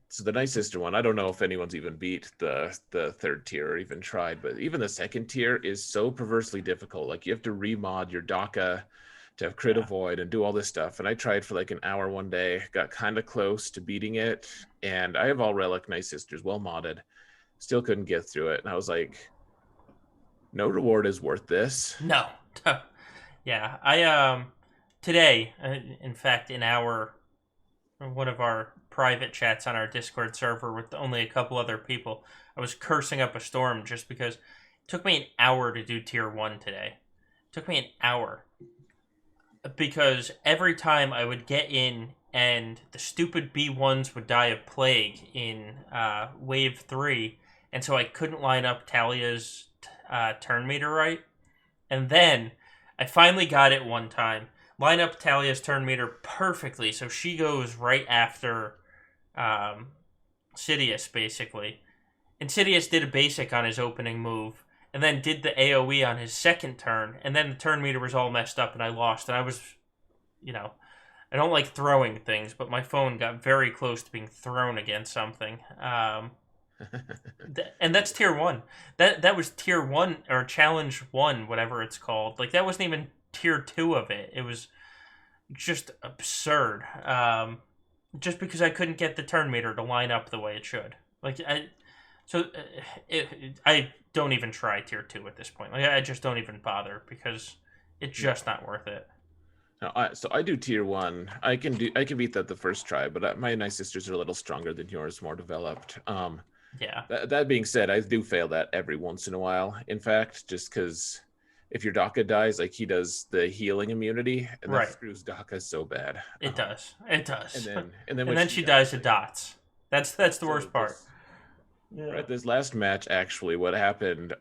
so the Night Sister one, I don't know if anyone's even beat the third tier or even tried, but even the second tier is so perversely difficult. Like you have to remod your DACA to have crit Yeah. avoid and do all this stuff. And I tried for like an hour one day, got kind of close to beating it, and I have all relic Night Sisters well modded, still couldn't get through it. And I was like, no reward is worth this. No. Yeah. I today, in fact, in our one of our private chats on our Discord server with only a couple other people, I was cursing up a storm just because it took me an hour to do tier 1 today. Took me an hour because every time I would get in and the stupid B1s would die of plague in Wave 3, and so I couldn't line up Talia's turn meter right. And then I finally got it one time. Line up Talia's turn meter perfectly, so she goes right after um, Sidious, basically. And Sidious did a basic on his opening move, and then did the AoE on his second turn, and then the turn meter was all messed up, and I lost. And I was, you know, I don't like throwing things, but my phone got very close to being thrown against something. And that's tier one. That was tier one or challenge one, whatever it's called. Like that wasn't even tier two of it. It was just absurd. Just because I couldn't get the turn meter to line up the way it should. I don't even try tier two at this point. Like I just don't even bother because it's just not worth it. No, I do tier one. I can beat that the first try, but my Night Sisters are a little stronger than yours, more developed. Yeah. That being said, I do fail that every once in a while. In fact, just because if your Daka dies, like he does the healing immunity, and Right. that screws Daka so bad. It does. It does. And then And when then she dies to dots. That's the worst part. Yeah. Right, this last match, actually, what happened,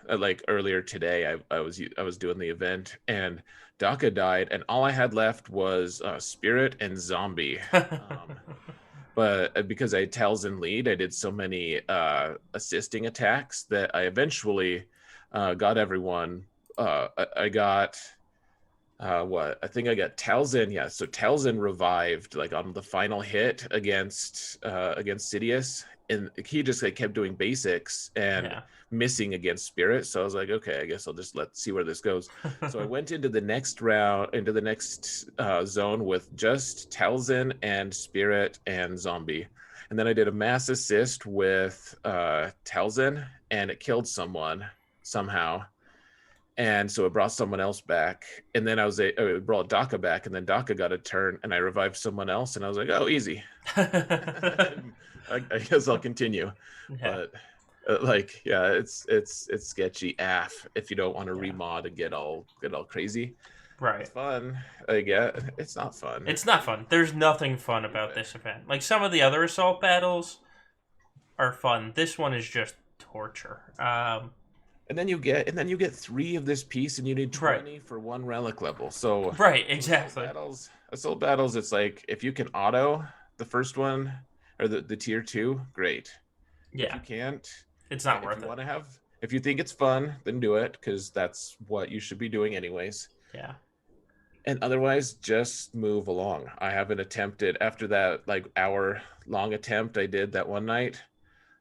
like earlier today, I was doing the event, and Daka died, and all I had left was Spirit and Zombie. But because I had Talzin lead, I did so many assisting attacks that I eventually got everyone. I got what? I think I got Talzin. Yeah, so Talzin revived like on the final hit against Sidious, and he just like kept doing basics and missing against Spirit. So I was like, okay, I guess I'll just see where this goes. So I went into the next round, into the next zone with just Talzin and Spirit and Zombie, and then I did a mass assist with Talzin, and it killed someone somehow. And so it brought someone else back, and then it brought Daka back, and then Daka got a turn, and I revived someone else, and I was like, "Oh, easy." I guess I'll continue, but it's sketchy AF if you don't want to remod and get all crazy. Right. It's fun. I get it's not fun. It's not fun. There's nothing fun about this event. Like some of the other assault battles are fun. This one is just torture. And then you get 3 of this piece, and you need 20 for 1 relic level. So right, exactly. Assault battles. It's like if you can auto the first one or the tier 2, great. Yeah. If you can't, it's not worth it. If you think it's fun, then do it because that's what you should be doing anyways. Yeah. And otherwise, just move along. I haven't attempted after that like hour-long attempt I did that one night.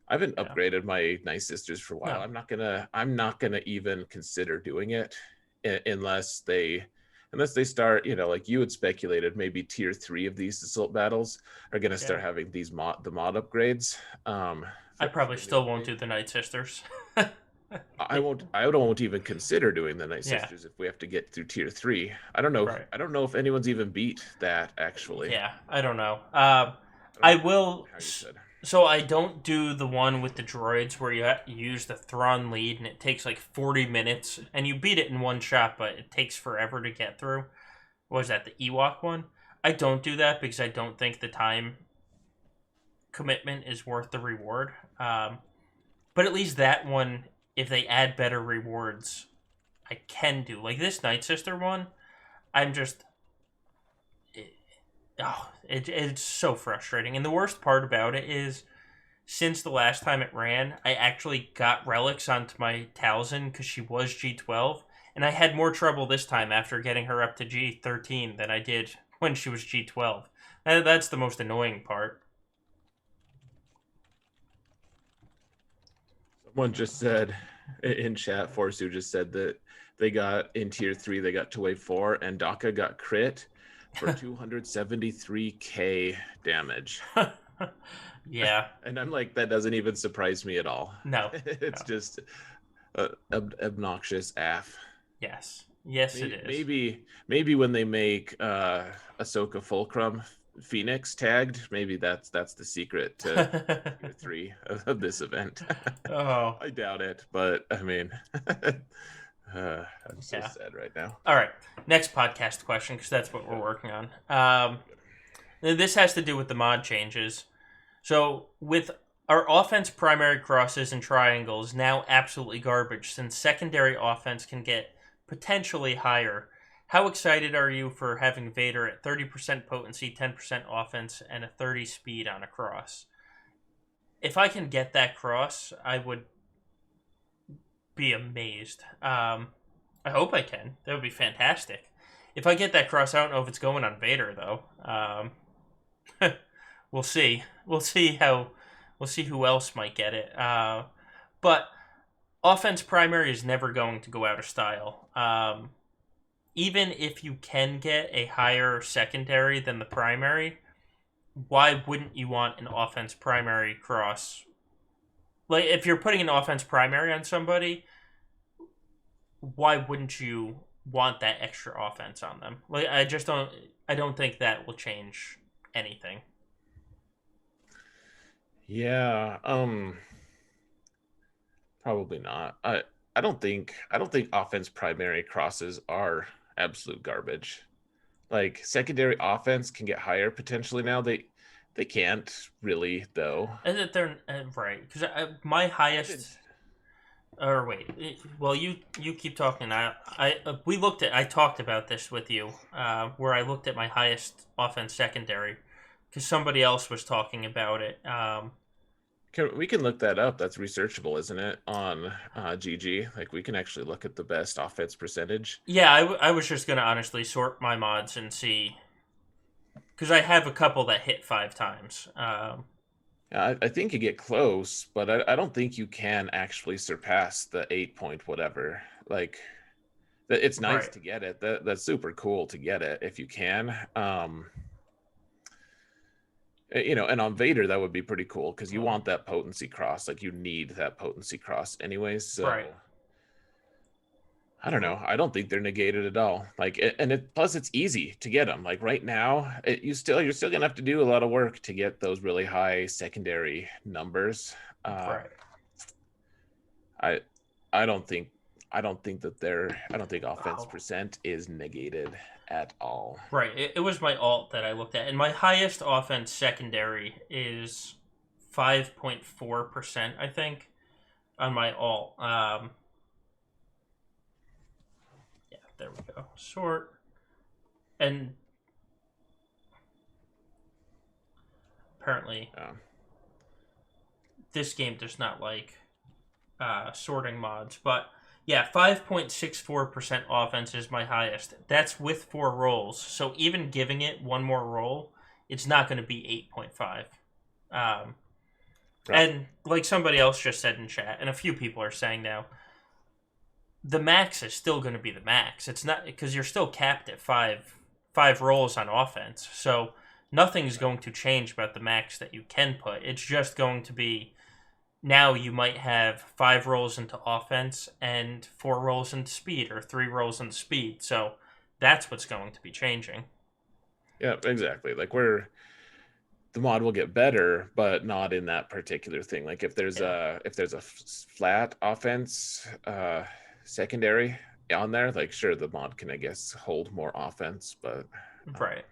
I haven't upgraded my Night Sisters for a while. No. I'm not gonna even consider doing it unless they start, like you had speculated, maybe tier 3 of these assault battles are gonna start having the mod upgrades. I probably still won't do the Night Sisters. I won't even consider doing the Night Sisters if we have to get through tier 3. I don't know. I don't know if anyone's even beat that actually. Yeah, I don't know. I will. So I don't do the one with the droids where you use the Thrawn lead and it takes like 40 minutes and you beat it in one shot, but it takes forever to get through. What was that, the Ewok one? I don't do that because I don't think the time commitment is worth the reward. But at least that one, if they add better rewards, I can do. Like this Night Sister one, I'm just... it's so frustrating. And the worst part about it is, since the last time it ran, I actually got relics onto my Talzin because she was G12, and I had more trouble this time after getting her up to G13 than I did when she was G12. That's the most annoying part. Someone just said in chat, Forsu just said that they got in tier 3, they got to wave 4, and Daka got crit for 273k damage. Yeah. And I'm like, that doesn't even surprise me at all. No. It's just obnoxious AF. Yes. Yes, it is. Maybe when they make Ahsoka Fulcrum Phoenix tagged, maybe that's the secret to tier 3 of this event. Oh. I doubt it, but I mean... I'm so Yeah. sad right now. All right. Next podcast question, because that's what we're Yeah. working on. This has to do with the mod changes. So, with our offense primary crosses and triangles now absolutely garbage, since secondary offense can get potentially higher, how excited are you for having Vader at 30% potency, 10% offense, and a 30 speed on a cross? If I can get that cross, I would be amazed. I hope I can. That would be fantastic. If I get that cross, I don't know if it's going on Vader though. We'll see. We'll see how. We'll see who else might get it. But offense primary is never going to go out of style. Even if you can get a higher secondary than the primary, why wouldn't you want an offense primary cross? Like if you're putting an offense primary on somebody, why wouldn't you want that extra offense on them? Like I just don't. I don't think that will change anything. Yeah. Probably not. I don't think offense primary crosses are absolute garbage. Like secondary offense can get higher potentially now. They can't really though. And that they're right because my I did. highest. Or wait, well you keep talking. We looked at. I talked about this with you, where I looked at my highest offense secondary, because somebody else was talking about it. We can look that up. That's researchable, isn't it? On GG, like we can actually look at the best offense percentage. Yeah, I was just gonna honestly sort my mods and see, because I have a couple that hit 5 times. I think you get close, but I don't think you can actually surpass the 8 point whatever. Like it's nice Right, to get it. That's super cool to get it if you can. And on Vader that would be pretty cool because you want that potency cross. Like you need that potency cross anyways. So right. I don't know. I don't think they're negated at all. Like, and it plus it's easy to get them. Like right now, you're still gonna have to do a lot of work to get those really high secondary numbers. Uh, Right. I I don't think I don't think offense Wow. percent is negated at all. Right. It was my alt that I looked at, and my highest offense secondary is 5.4%. I think on my alt. Yeah, there we go. Sort, and apparently Yeah. this game does not like sorting mods, but yeah, 5.64% offense is my highest. That's with 4 rolls. So even giving it one more roll, it's not going to be 8.5. Um, Right. and like somebody else just said in chat, and a few people are saying now, the max is still going to be the max. It's not because you're still capped at five rolls on offense. So nothing's going to change about the max that you can put. It's just going to be now you might have 5 rolls into offense and 4 rolls into speed or 3 rolls into speed. So that's what's going to be changing. Yeah, exactly. Like the mod will get better, but not in that particular thing. Like Yeah. if there's a flat offense secondary on there, like sure the mod can I guess hold more offense, but Right.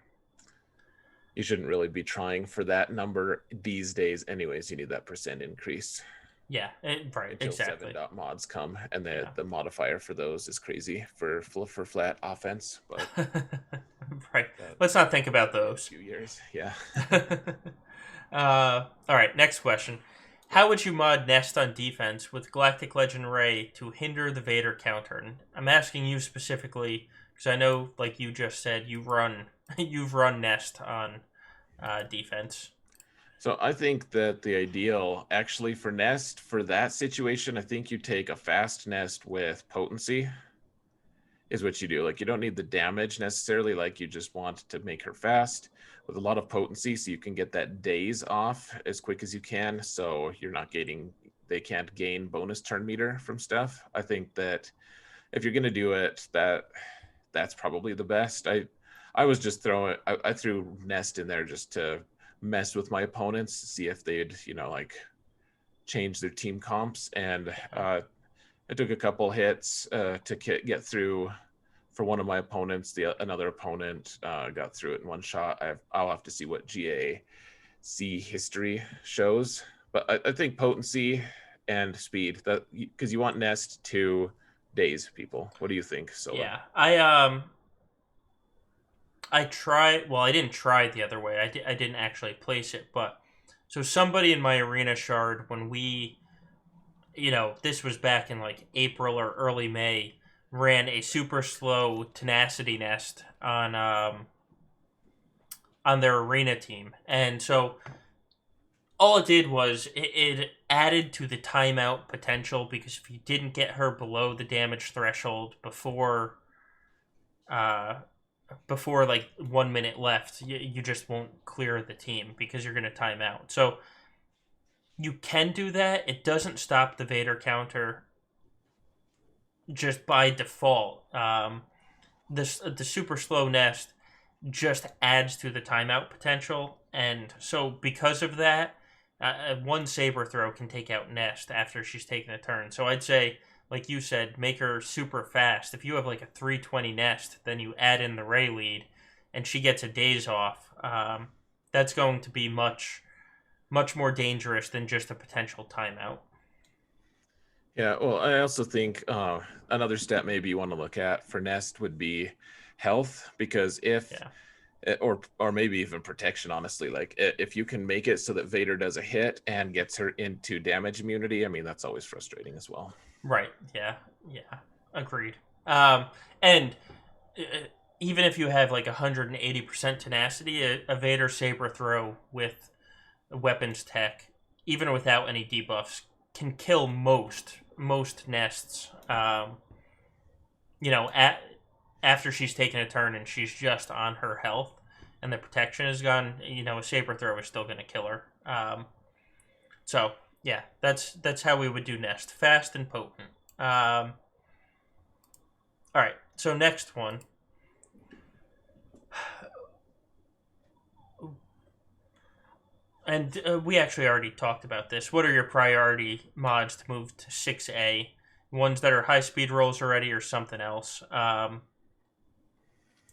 you shouldn't really be trying for that number these days. Anyways, you need that percent increase Yeah. Right. until seven Exactly. dot mods come, and Yeah. the modifier for those is crazy for flat offense, but Right. that Let's not think that'll about be in a those. few years. Yeah. All right. Next question. How would you mod Nest on defense with Galactic Legend Ray to hinder the Vader counter? And I'm asking you specifically because I know, like you just said, you've run Nest on defense. So I think that the ideal actually for Nest for that situation, I think you take a fast Nest with potency is what you do. Like you don't need the damage necessarily, like you just want to make her fast with a lot of potency so you can get that daze off as quick as you can. So you're not getting they can't gain bonus turn meter from stuff. I think that if you're gonna do it, that's probably the best. I was just throwing I threw Nest in there just to mess with my opponents, see if they'd, like change their team comps. And I took a couple hits to get through for one of my opponents. Another opponent got through it in one shot. I'll have to see what GAC history shows, but I think potency and speed, that because you want Nest to daze people. What do you think, Sola? Yeah, I tried. Well, I didn't try it the other way. I didn't actually place it, but so somebody in my arena shard when we, this was back in like April or early May, ran a super slow tenacity nest on their arena team, and so all it did was it added to the timeout potential because if you didn't get her below the damage threshold uh, before like 1 minute left, you just won't clear the team because you're going to time out. So you can do that. It doesn't stop the Vader counter just by default. The super slow nest just adds to the timeout potential, and so because of that, one saber throw can take out Nest after she's taken a turn. So I'd say, like you said, make her super fast. If you have like a 320 Nest, then you add in the Ray lead, and she gets a days off. That's going to be much more dangerous than just a potential timeout. Yeah, well, I also think another step maybe you want to look at for Nest would be health, because if Yeah. or maybe even protection, honestly, like if you can make it so that Vader does a hit and gets her into damage immunity, I mean that's always frustrating as well. Right. Yeah. Yeah. Agreed. And uh, even if you have like 180% tenacity, a Vader saber throw with weapons tech, even without any debuffs, can kill most nests. At after she's taken a turn and she's just on her health and the protection is gone, a saber throw is still going to kill her. So yeah, that's how we would do nest, fast and potent. All right, so next one. And we actually already talked about this. What are your priority mods to move to 6A? Ones that are high speed rolls already or something else? You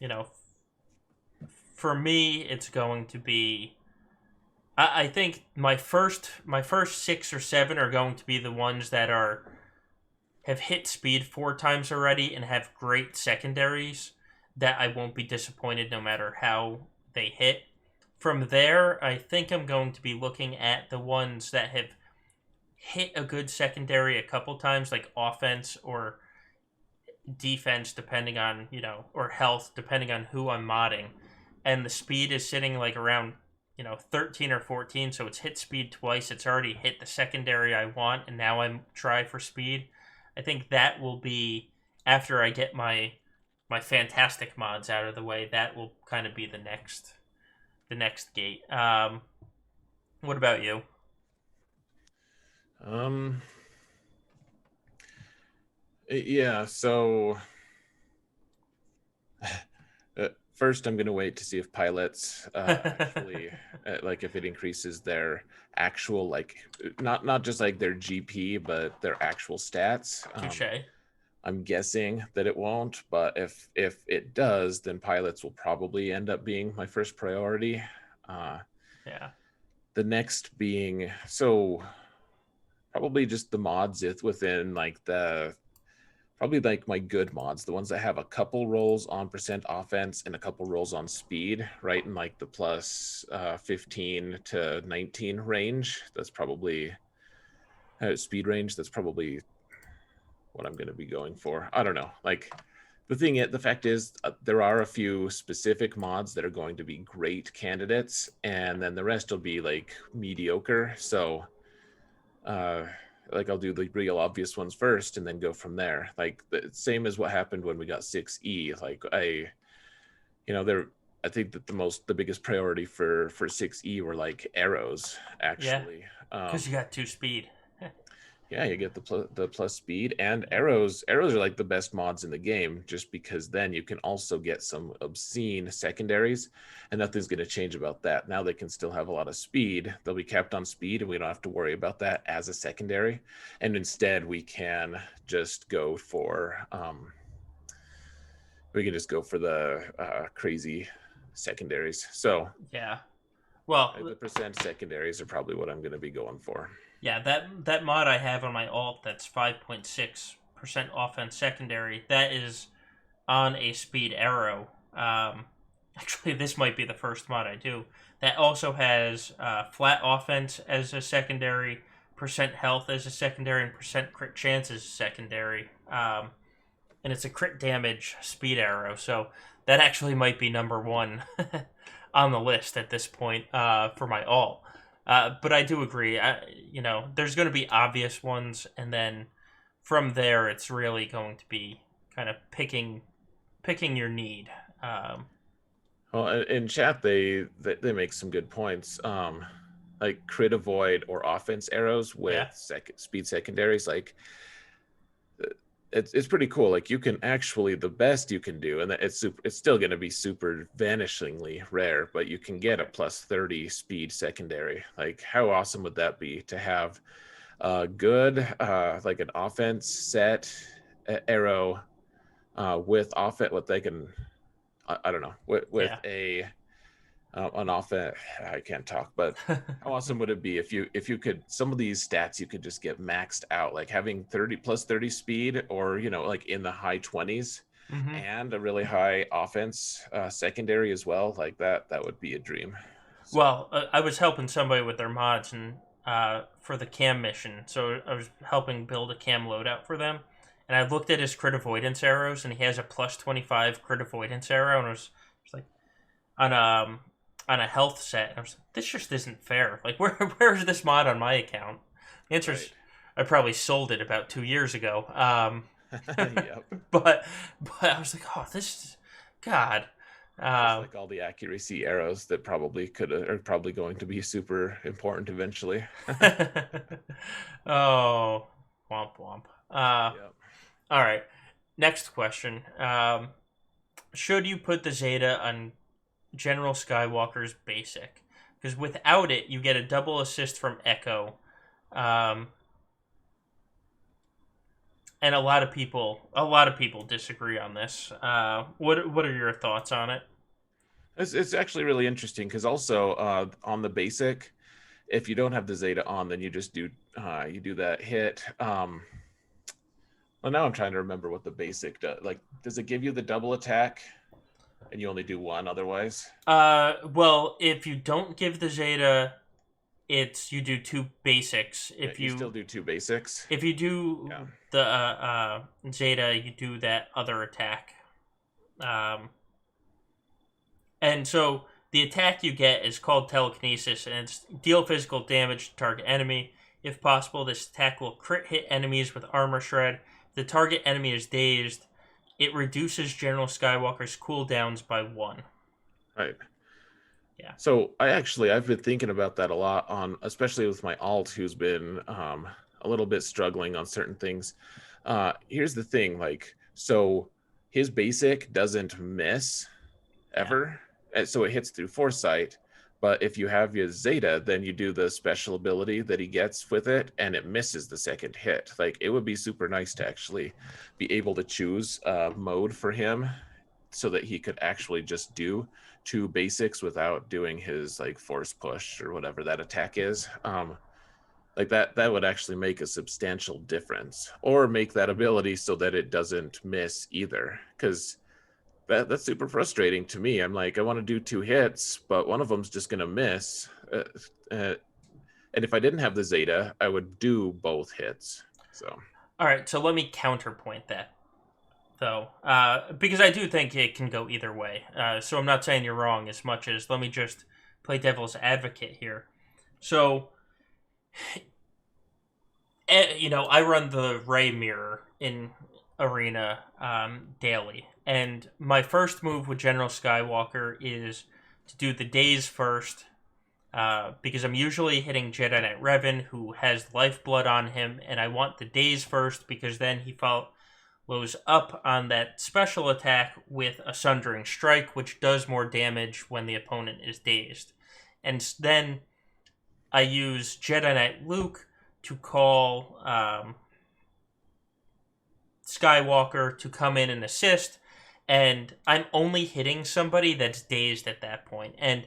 know, for me, it's going to be. I think my first 6 or 7 are going to be the ones that have hit speed 4 times already and have great secondaries that I won't be disappointed no matter how they hit. From there, I think I'm going to be looking at the ones that have hit a good secondary a couple times, like offense or defense, depending on, or health, depending on who I'm modding. And the speed is sitting like around, 13 or 14. So it's hit speed twice. It's already hit the secondary I want. And now I'm try for speed. I think that will be after I get my fantastic mods out of the way. That will kind of be the next gate. What about you? Um, yeah, so first I'm going to wait to see if pilots actually like if it increases their actual, like not just like their GP but their actual stats. Touche. I'm guessing that it won't, but if it does, then pilots will probably end up being my first priority. uh Yeah. the next being, so probably just the mods within like the, probably like my good mods, the ones that have a couple rolls on percent offense and a couple rolls on speed, right in like the plus 15 to 19 range. That's probably speed range. That's probably what I'm going to be going for. I don't know. Like the fact is, there are a few specific mods that are going to be great candidates, and then the rest will be like mediocre. So uh like I'll do the real obvious ones first and then go from there. Like the same as what happened when we got 6E. Like there, I think that the biggest priority for 6E were like arrows Yeah. actually. Because you got 2 speed. Yeah, you get the plus speed and arrows. Arrows are like the best mods in the game, just because then you can also get some obscene secondaries, and nothing's going to change about that. Now they can still have a lot of speed. They'll be capped on speed, and we don't have to worry about that as a secondary. And instead, we can just go for the crazy secondaries. So Yeah. Well, the percent secondaries are probably what I'm going to be going for. yeah, that mod I have on my alt that's 5.6% offense secondary. That is on a speed arrow. Actually, this might be the first mod I do. That also has flat offense as a secondary, percent health as a secondary, and percent crit chance as a secondary. And it's a crit damage speed arrow, so that actually might be number one on the list at this point for my alt. But I do agree. There's going to be obvious ones, and then from there, it's really going to be kind of picking your need. Well, in chat they make some good points. Like crit avoid or offense arrows with Yeah, speed secondaries, like it's pretty cool. Like you can actually the best you can do, and it's still going to be super vanishingly rare, but you can get a plus 30 speed secondary. Like how awesome would that be to have a good like an offense set arrow with offense what they can I don't know with yeah. a an offense. I can't talk, but how awesome would it be if you could some of these stats you could just get maxed out, like having 30 plus 30 speed, or like in the high 20s, hmm and a really high offense secondary as well. Like that would be a dream. So Well, I was helping somebody with their mods and for the cam mission, so I was helping build a cam loadout for them. And I looked at his crit avoidance arrows, and he has a plus 25 crit avoidance arrow, and it was like on a health set. And I was like, this just isn't fair. Like, where is this mod on my account? The answer is, right. I probably sold it about 2 years ago. Yep. But I was like, oh, this is God. Just Um, like all the accuracy arrows that probably are probably going to be super important eventually. oh, womp womp. Yep. All right. Next question. Should you put the Zeta on General Skywalker's basic? Because without it, you get a double assist from Echo, um, and a lot of people disagree on this. What are your thoughts on it? It's actually really interesting because also on the basic, if you don't have the Zeta on, then you just do you do that hit. Well, now I'm trying to remember what the basic does. Like, does it give you the double attack, and you only do one otherwise? Well, if you don't give the Zeta, it's you do two basics. Yeah, you still do two basics. If you Yeah, do the Zeta, you do that other attack. Um, and so the attack you get is called telekinesis, and it's deal physical damage to target enemy. If possible, this attack will crit hit enemies with armor shred. If the target enemy is dazed, it reduces General Skywalker's cooldowns by 1. right. Yeah. So I've been thinking about that a lot on, especially with my alt, who's been a little bit struggling on certain things. Here's the thing, like, so his basic doesn't miss Yeah. ever, and so it hits through foresight. But if you have your Zeta, then you do the special ability that he gets with it, and it misses the second hit. Like, it would be super nice to actually be able to choose a mode for him so that he could actually just do two basics without doing his like force push or whatever that attack is. Like that would actually make a substantial difference, or make that ability so that it doesn't miss either, because that's super frustrating to me. I'm like, I want to do two hits, but one of them's just going to miss. Uh, and if I didn't have the Zeta, I would do both hits. So All right. So let me counterpoint that, though, because I do think it can go either way. So I'm not saying you're wrong as much as let me just play devil's advocate here. So, I run the Ray mirror in Arena daily, and my first move with General Skywalker is to do the daze first, because I'm usually hitting Jedi Knight Revan, who has lifeblood on him, and I want the daze first because then he follows up on that special attack with a Sundering Strike, which does more damage when the opponent is dazed. And then I use Jedi Knight Luke to call Skywalker to come in and assist, and I'm only hitting somebody that's dazed at that point. And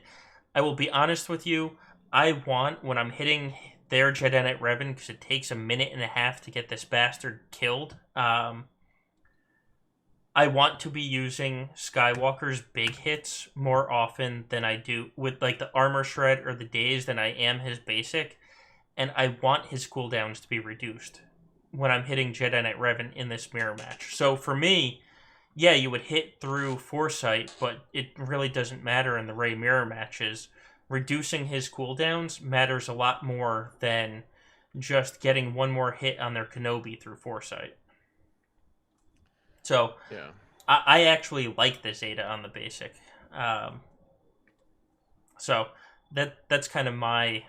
I will be honest with you, I want, when I'm hitting their Jedi Knight Revan, because it takes a minute and a half to get this bastard killed, I want to be using Skywalker's big hits more often than I do with like the armor shred or the daze than I am his basic, and I want his cooldowns to be reduced when I'm hitting Jedi Knight Revan in this mirror match. So for me, yeah, you would hit through Foresight, but it really doesn't matter in the Rey mirror matches. Reducing his cooldowns matters a lot more than just getting one more hit on their Kenobi through Foresight. So Yeah. I actually like the Zeta on the basic. Um, so that's kind of my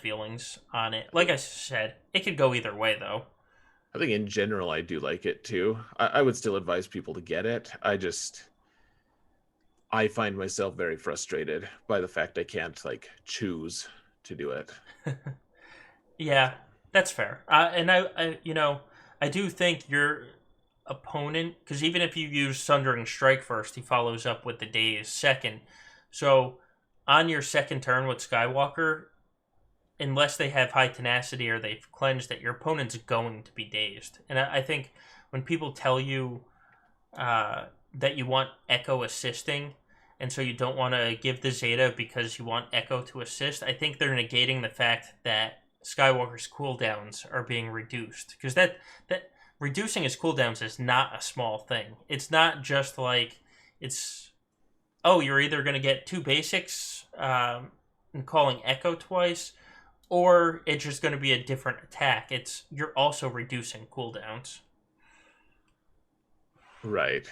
feelings on it. I Like I think said, it could go either way though. I think in general I do like it too. I would still advise people to get it. I find myself very frustrated by the fact I can't like choose to do it. Yeah, So that's fair. And I do think your opponent, because even if you use Sundering Strike first, he follows up with the Daze second. So on your second turn with Skywalker, unless they have high tenacity or they've cleansed it, your opponent's going to be dazed. And I think when people tell you that you want Echo assisting, and so you don't want to give the Zeta because you want Echo to assist, I think they're negating the fact that Skywalker's cooldowns are being reduced. Because that reducing his cooldowns is not a small thing. It's not just like it's you're either going to get two basics and calling Echo twice, or it's just going to be a different attack. You're also reducing cooldowns. right.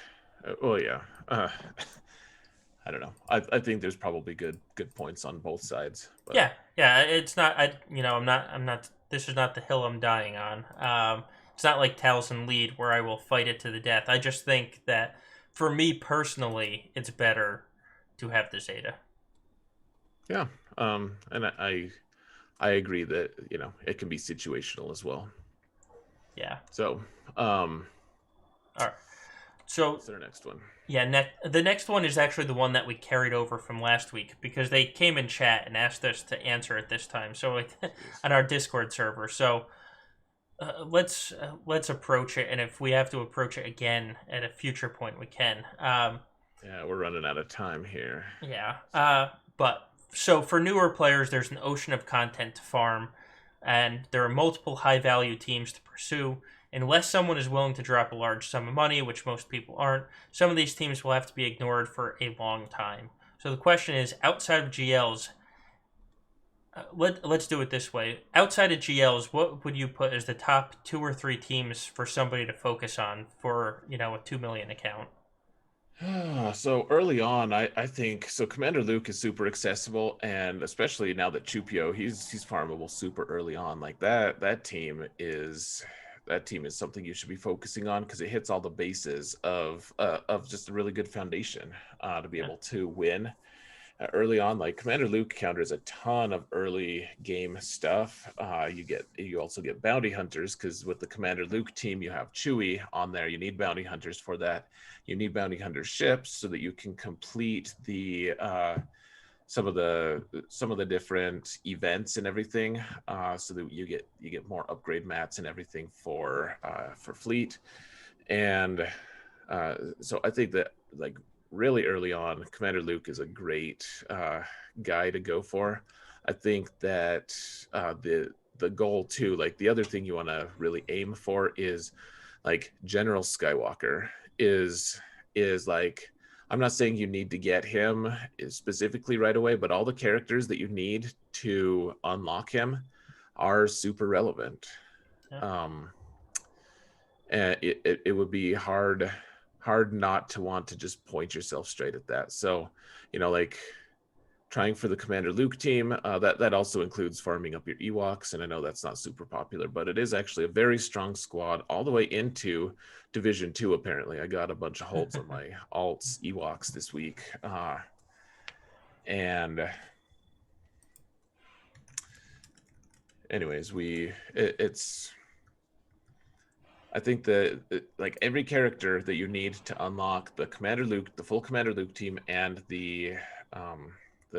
Well, yeah. I don't know. I think there's probably good points on both sides, but Yeah. It's not. I'm not. This is not the hill I'm dying on. It's not like Taliesin Lead where I will fight it to the death. I just think that for me personally, it's better to have the Zeta. yeah. And I agree that it can be situational as well. Yeah. So, um, All right. So what's our next one? yeah, the next one is actually the one that we carried over from last week because they came in chat and asked us to answer it this time. So Jeez. on our Discord server. So let's approach it, and if we have to approach it again at a future point, we can. Yeah, we're running out of time here. Yeah. So, But so for newer players, there's an ocean of content to farm, and there are multiple high value teams to pursue. Unless someone is willing to drop a large sum of money, which most people aren't, some of these teams will have to be ignored for a long time. So the question is, outside of GLs, let's do it this way. Outside of GLs, what would you put as the top two or three teams for somebody to focus on for a 2 million account? so early on, I think so. Commander Luke is super accessible, and especially now that Chupio, he's farmable super early on. Like that team is something you should be focusing on because it hits all the bases of just a really good foundation to be Yeah. able to win early on. Like Commander Luke counters a ton of early game stuff. You also get bounty hunters because with the Commander Luke team you have Chewie on there. You need bounty hunters for that. You need bounty hunter ships so that you can complete the some of the different events and everything, so that you get more upgrade mats and everything for fleet. And so I think that like really early on, Commander Luke is a great guy to go for. I think that the goal too, like the other thing you want to really aim for is like General Skywalker is like, I'm not saying you need to get him specifically right away, but all the characters that you need to unlock him are super relevant. Yeah. Um, and it would be hard not to want to just point yourself straight at that. So, like trying for the Commander Luke team. That also includes farming up your Ewoks, and I know that's not super popular, but it is actually a very strong squad all the way into Division 2, apparently. I got a bunch of holds on my alts Ewoks this week. And anyways, it's I think that like every character that you need to unlock the Commander Luke, the full Commander Luke team, and the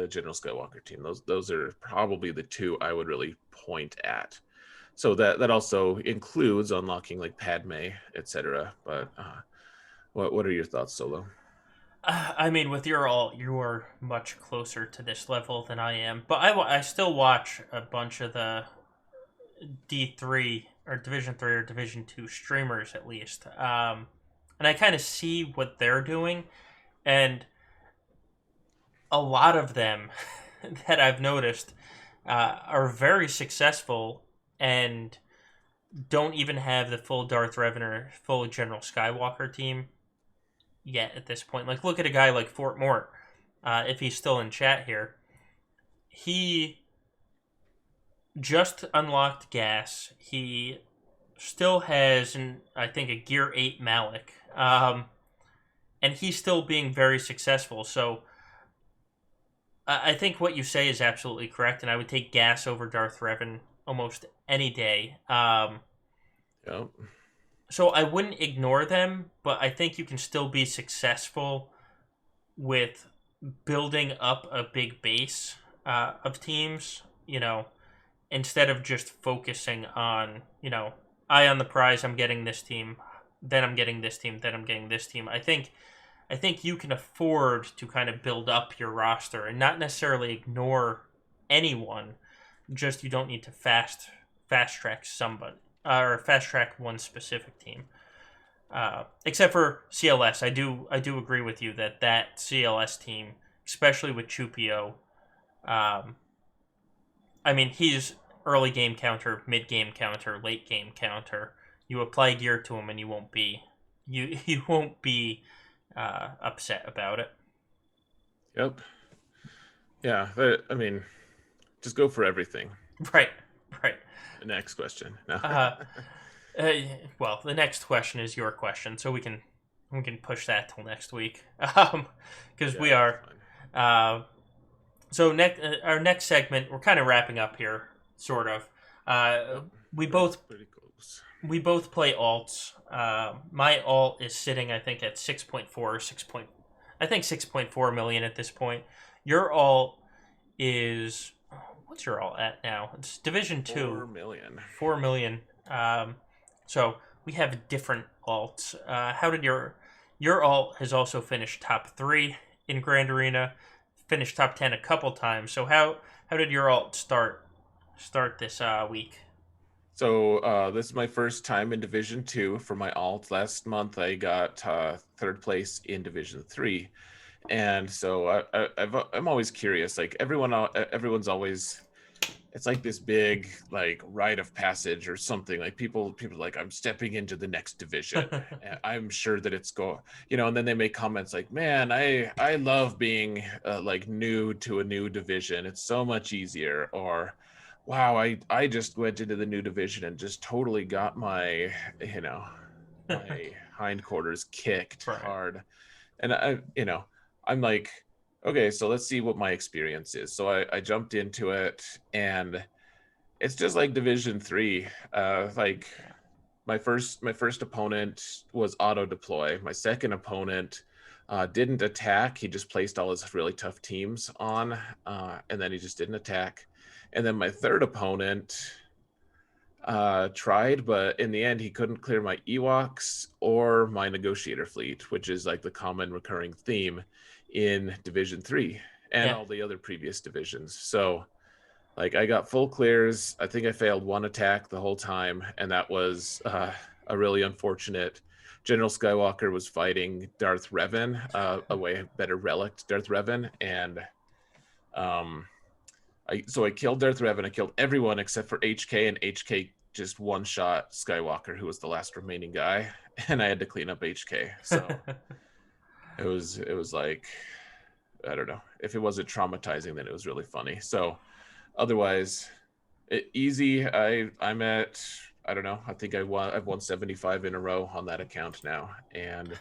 General Skywalker team. Those are probably the two I would really point at. So that also includes unlocking like Padme, etc. But what are your thoughts, Solo? I mean, with your all, you are much closer to this level than I am. But I still watch a bunch of the D3 or Division 3 or Division 2 streamers at least. And I kind of see what they're doing. And a lot of them that I've noticed are very successful and don't even have the full Darth Revan, full General Skywalker team yet at this point. Like, look at a guy like Fort Mort. If he's still in chat here, he just unlocked gas. He still has, I think, a Gear 8 Malik. And he's still being very successful. So I think what you say is absolutely correct, and I would take gas over Darth Revan almost any day. Yep. So I wouldn't ignore them, but I think you can still be successful with building up a big base of teams, instead of just focusing on, eye on the prize, I'm getting this team, then I'm getting this team, then I'm getting this team. I think you can afford to kind of build up your roster and not necessarily ignore anyone. Just you don't need to fast track somebody or fast track one specific team. Except for CLS, I do agree with you that CLS team, especially with Chupio, I mean he's early game counter, mid game counter, late game counter. You apply gear to him, and you won't be upset about it. Yep. Yeah. I mean, just go for everything. Right. Right. The next question. No. Well, the next question is your question, so we can push that till next week. Because we are. So our next segment, we're kind of wrapping up here, sort of. We both pretty close. We both play alts. My alt is sitting, I think, at 6.4 million at this point. Your alt is, what's your alt at now? It's Division 2. 4 million. 4 million. So we have different alts. How did your alt has also finished top 3 in Grand Arena, finished top 10 a couple times. So how did your alt start this week? So this is my first time in Division 2 for my alt. Last month I got third place in Division 3, and so I'm always curious. Like everyone's always, it's like this big like rite of passage or something. Like people like, I'm stepping into the next division. And I'm sure that it's and then they make comments like, man, I love being like new to a new division. It's so much easier. Or wow, I just went into the new division and just totally got my my hindquarters kicked Right. hard. And I'm like, okay, so let's see what my experience is. So I jumped into it, and it's just like Division 3. Like my first opponent was auto deploy. My second opponent didn't attack. He just placed all his really tough teams on, and then he just didn't attack. And then my third opponent tried, but in the end he couldn't clear my Ewoks or my negotiator fleet, which is like the common recurring theme in Division 3 and all the other previous divisions. So like I got full clears. I think I failed one attack the whole time, and that was a really unfortunate. General Skywalker was fighting Darth Revan, a way better relic Darth Revan, and I killed Darth Revan. I killed everyone except for HK, and HK just one shot Skywalker, who was the last remaining guy, and I had to clean up HK. So it was like I don't know. If it wasn't traumatizing, then it was really funny. So otherwise, easy. I'm at, I don't know. I think I've won 75 in a row on that account now, and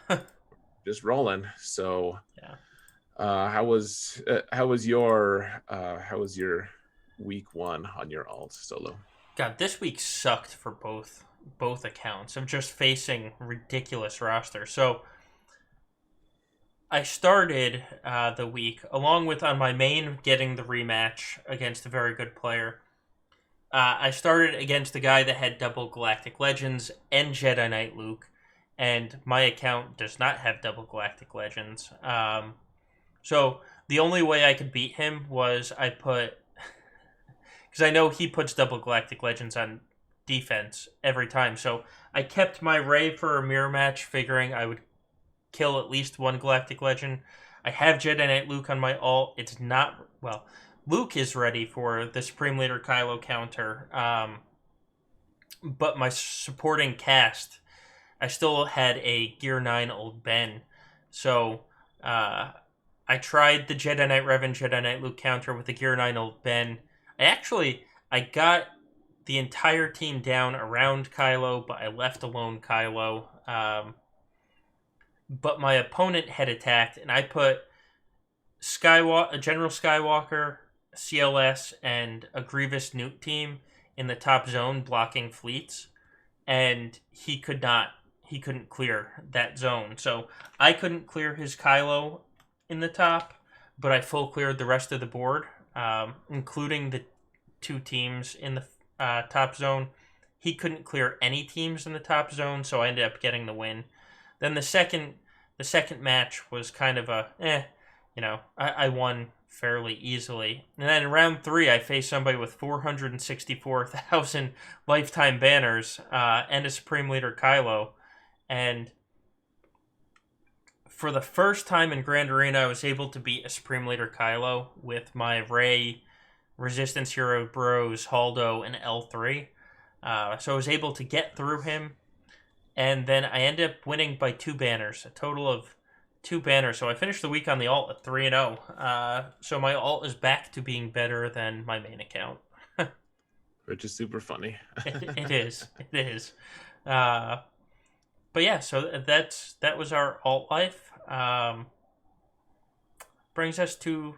just rolling. So Yeah. how was your week one on your alt solo? God, this week sucked for both accounts of just facing ridiculous rosters. So I started the week along with on my main getting the rematch against a very good player. I started against the guy that had double Galactic Legends and Jedi Knight Luke, and my account does not have double Galactic Legends. So the only way I could beat him was I put, because I know he puts double Galactic Legends on defense every time. So I kept my Ray for a mirror match, figuring I would kill at least one Galactic Legend. I have Jedi Knight Luke on my alt. It's not, well, Luke is ready for the Supreme Leader Kylo counter, but my supporting cast, I still had a Gear 9 Old Ben. So I tried the Jedi Knight Revan, Jedi Knight Luke counter with the Gear 9 Old Ben. I got the entire team down around Kylo, but I left alone Kylo. But my opponent had attacked, and I put a General Skywalker, CLS, and a Grievous Newt team in the top zone blocking fleets, and he couldn't clear that zone. So I couldn't clear his Kylo in the top, but I full cleared the rest of the board, including the two teams in the top zone. He couldn't clear any teams in the top zone, so I ended up getting the win. Then the second match was kind of I won fairly easily. And then in round 3, I faced somebody with 464,000 lifetime banners and a Supreme Leader Kylo. And for the first time in Grand Arena, I was able to beat a Supreme Leader Kylo with my Rey, Resistance Hero Bros, Haldo, and L3. So I was able to get through him. And then I ended up winning by 2 banners, a total of 2 banners. So I finished the week on the alt at 3-0. So my alt is back to being better than my main account. Which is super funny. It is. It is. But yeah, so that was our alt life. Brings us to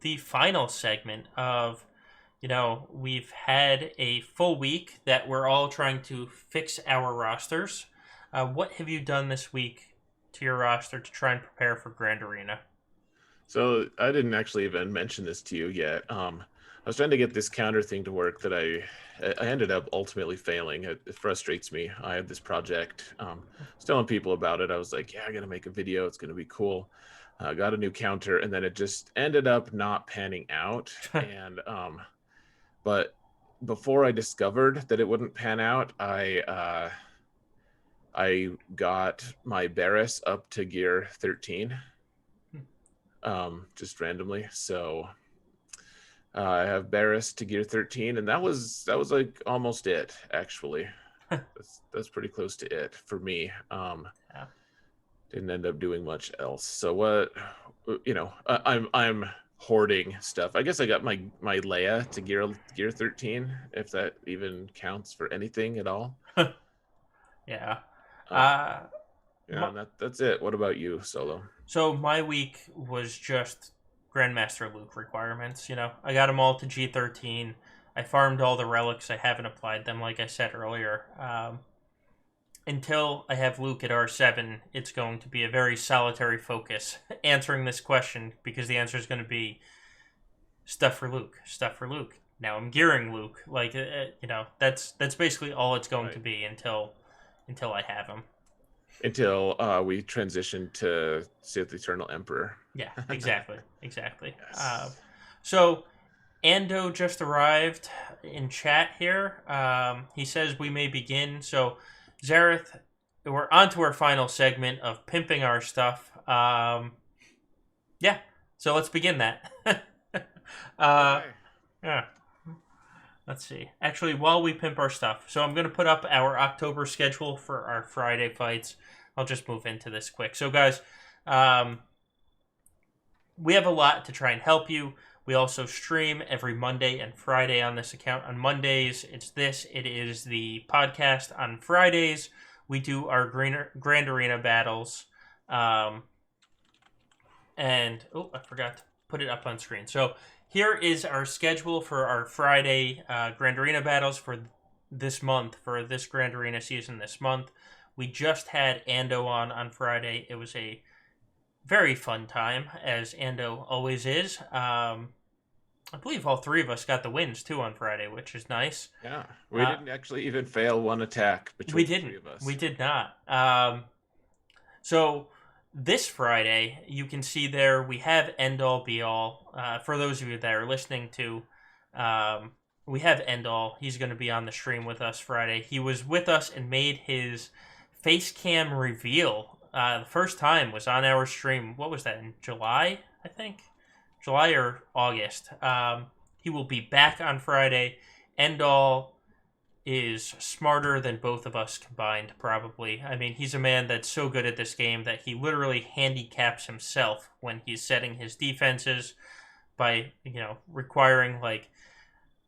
the final segment of, we've had a full week that we're all trying to fix our rosters. What have you done this week to your roster to try and prepare for Grand Arena? So I didn't actually even mention this to you yet. I was trying to get this counter thing to work that I ended up ultimately failing. It frustrates me. I had this project. I was telling people about it. I was like, yeah, I got to make a video. It's going to be cool. Got a new counter, and then it just ended up not panning out. And but before I discovered that it wouldn't pan out, I got my Barris up to gear 13, just randomly. So I have Barris to gear 13, and that was like almost it, actually. That's pretty close to it for me. Yeah. Didn't end up doing much else. So what, I'm hoarding stuff. I guess I got my Leia to gear 13, if that even counts for anything at all. Yeah. That's it. What about you, Solo? So my week was just Grandmaster Luke requirements. I got them all to G13. I farmed all the relics. I haven't applied them, like I said earlier. Until I have Luke at R7, it's going to be a very solitary focus answering this question, because the answer is going to be stuff for Luke. Now I'm gearing Luke. That's basically all it's going to be until I have him. Until we transition to Sith Eternal Emperor. Yeah, exactly. Yes. So Ando just arrived in chat here. He says we may begin. So Zareth, we're on to our final segment of pimping our stuff. Yeah, so let's begin that. Okay. Yeah. Let's see. Actually, while we pimp our stuff, so I'm going to put up our October schedule for our Friday fights. I'll just move into this quick. So, guys, we have a lot to try and help you. We also stream every Monday and Friday on this account. On Mondays, it is the podcast. On Fridays, we do our Grand Arena battles. Um, and, I forgot to put it up on screen. So here is our schedule for our Friday Grand Arena battles for this month, for this Grand Arena season this month. We just had Ando on Friday. It was a very fun time, as Ando always is. I believe all three of us got the wins too on Friday, which is nice. Yeah, we didn't actually even fail one attack We between the didn't. three of us. We did not. So this Friday, you can see there we have End All Be All. For those of you that are listening to, we have End All. He's going to be on the stream with us Friday. He was with us and made his face cam reveal. The first time was on our stream. What was that, in July, I think? July or August. He will be back on Friday. End All is smarter than both of us combined, probably. I mean, he's a man that's so good at this game that he literally handicaps himself when he's setting his defenses by, requiring, like,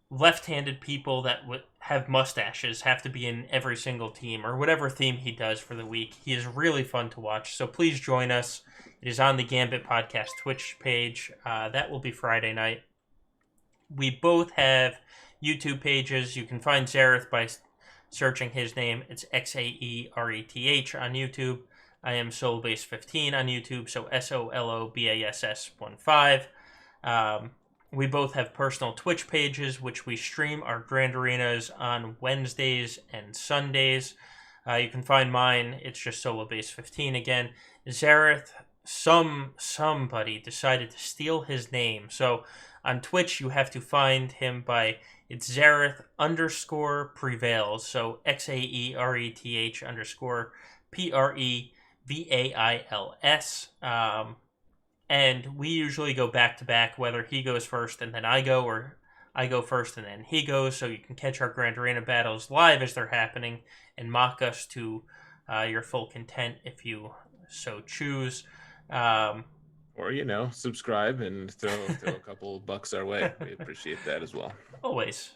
left-handed people that would have mustaches have to be in every single team, or whatever theme he does for the week. He is really fun to watch, so please join us. It is on the Gambit Podcast Twitch page. That will be Friday night. We both have YouTube pages. You can find Zareth by searching his name. It's Xaereth on YouTube. I am Solobase15 on YouTube, so SOLOBASS15. We both have personal Twitch pages, which we stream our Grand Arenas on Wednesdays and Sundays. You can find mine. It's just Solobase15 again. Zareth, somebody decided to steal his name. So on Twitch, you have to find him by, it's Zareth _ prevails. So XAERETH _ PREVAILS. And we usually go back to back, whether he goes first and then I go, or I go first and then he goes. So you can catch our Grand Arena battles live as they're happening and mock us to your full content if you so choose. Or, subscribe and throw a couple bucks our way. We appreciate that as well. Always.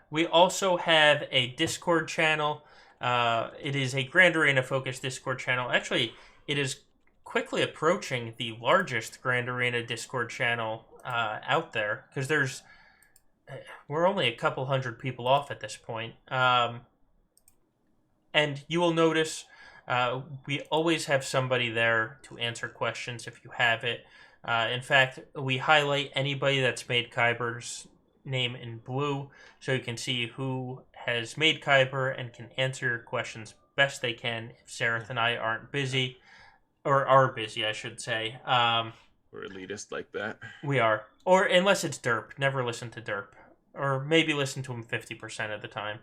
We also have a Discord channel. It is a Grand Arena focused Discord channel. Actually, it is quickly approaching the largest Grand Arena Discord channel out there, because we're only a couple hundred people off at this point. And you will notice we always have somebody there to answer questions if you have it. In fact, we highlight anybody that's made Kyber's name in blue, so you can see who has made Kyber and can answer your questions best they can if Zareth and I aren't busy. Or are busy, I should say. We're elitist like that. We are. Or unless it's Derp. Never listen to Derp. Or maybe listen to him 50% of the time.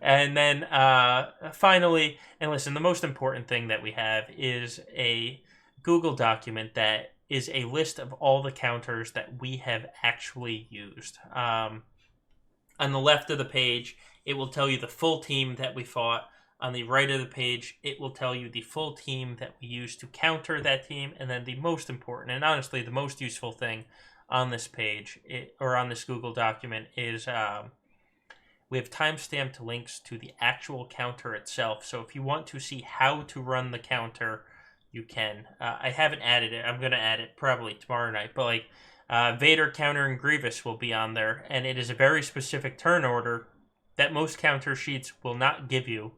And then finally, and listen, the most important thing that we have is a Google document that is a list of all the counters that we have actually used. On the left of the page, it will tell you the full team that we fought. On the right of the page, it will tell you the full team that we used to counter that team. And then the most important, and honestly the most useful thing on this page, or on this Google document, is we have timestamped links to the actual counter itself. So if you want to see how to run the counter, you can. I haven't added it. I'm going to add it probably tomorrow night. But Vader countering Grievous will be on there. And it is a very specific turn order that most counter sheets will not give you.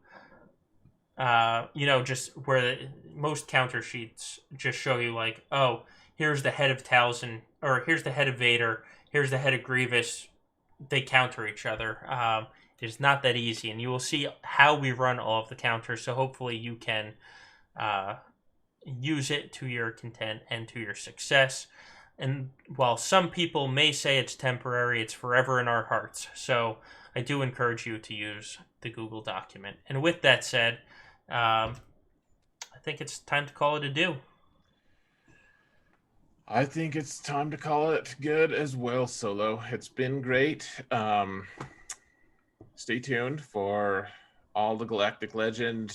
Just where most counter sheets just show you here's the head of Talzin, or here's the head of Vader, here's the head of Grievous. They counter each other. It is not that easy, and you will see how we run all of the counters, so hopefully you can use it to your content and to your success. And while some people may say it's temporary, it's forever in our hearts. So I do encourage you to use the Google document. And with that said, I think it's time to call it a do. I think it's time to call it good as well, Solo. It's been great. Stay tuned for all the Galactic Legend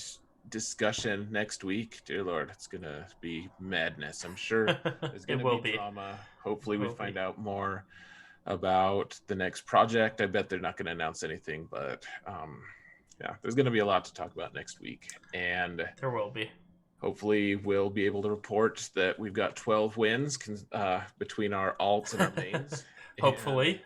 discussion next week. Dear Lord, it's gonna be madness. I'm sure there's It gonna will be be. drama. Hopefully, It we will find be. out more about the next project. I bet they're not going to announce anything, but yeah, there's going to be a lot to talk about next week, and There will be. hopefully, we'll be able to report that we've got 12 wins between our alts and our mains. And Hopefully.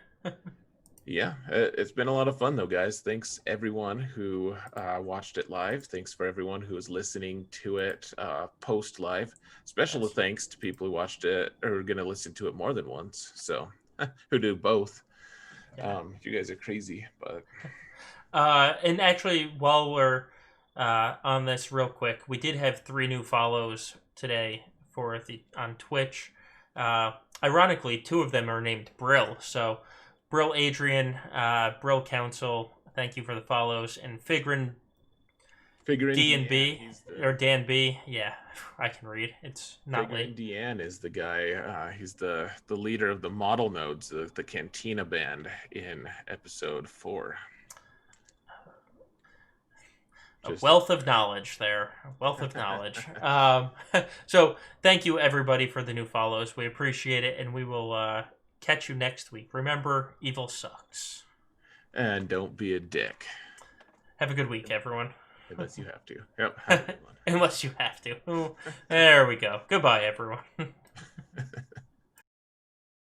yeah, it's been a lot of fun though, guys. Thanks everyone who watched it live. Thanks for everyone who is listening to it post live. Special Yes. thanks to people who watched it or are going to listen to it more than once. So who do both. Yeah. You guys are crazy, but And actually, while we're on this, real quick, we did have 3 new follows today for the on Twitch. Ironically, 2 of them are named Brill. So, Brill Adrian, Brill Council, thank you for the follows, and Figrin figuring D and Deanne, B he's or the Dan B. Yeah, I can read. It's not figuring late. Deanne is the guy. He's the leader of the model nodes, the Cantina band in episode 4. A Just wealth of knowledge there. A wealth of knowledge. So thank you everybody for the new follows. We appreciate it, and we will catch you next week. Remember, evil sucks. and don't be a dick Have a good week, everyone. unless you have to. Yep. Have a good one. Unless you have to. There we go. Goodbye, everyone.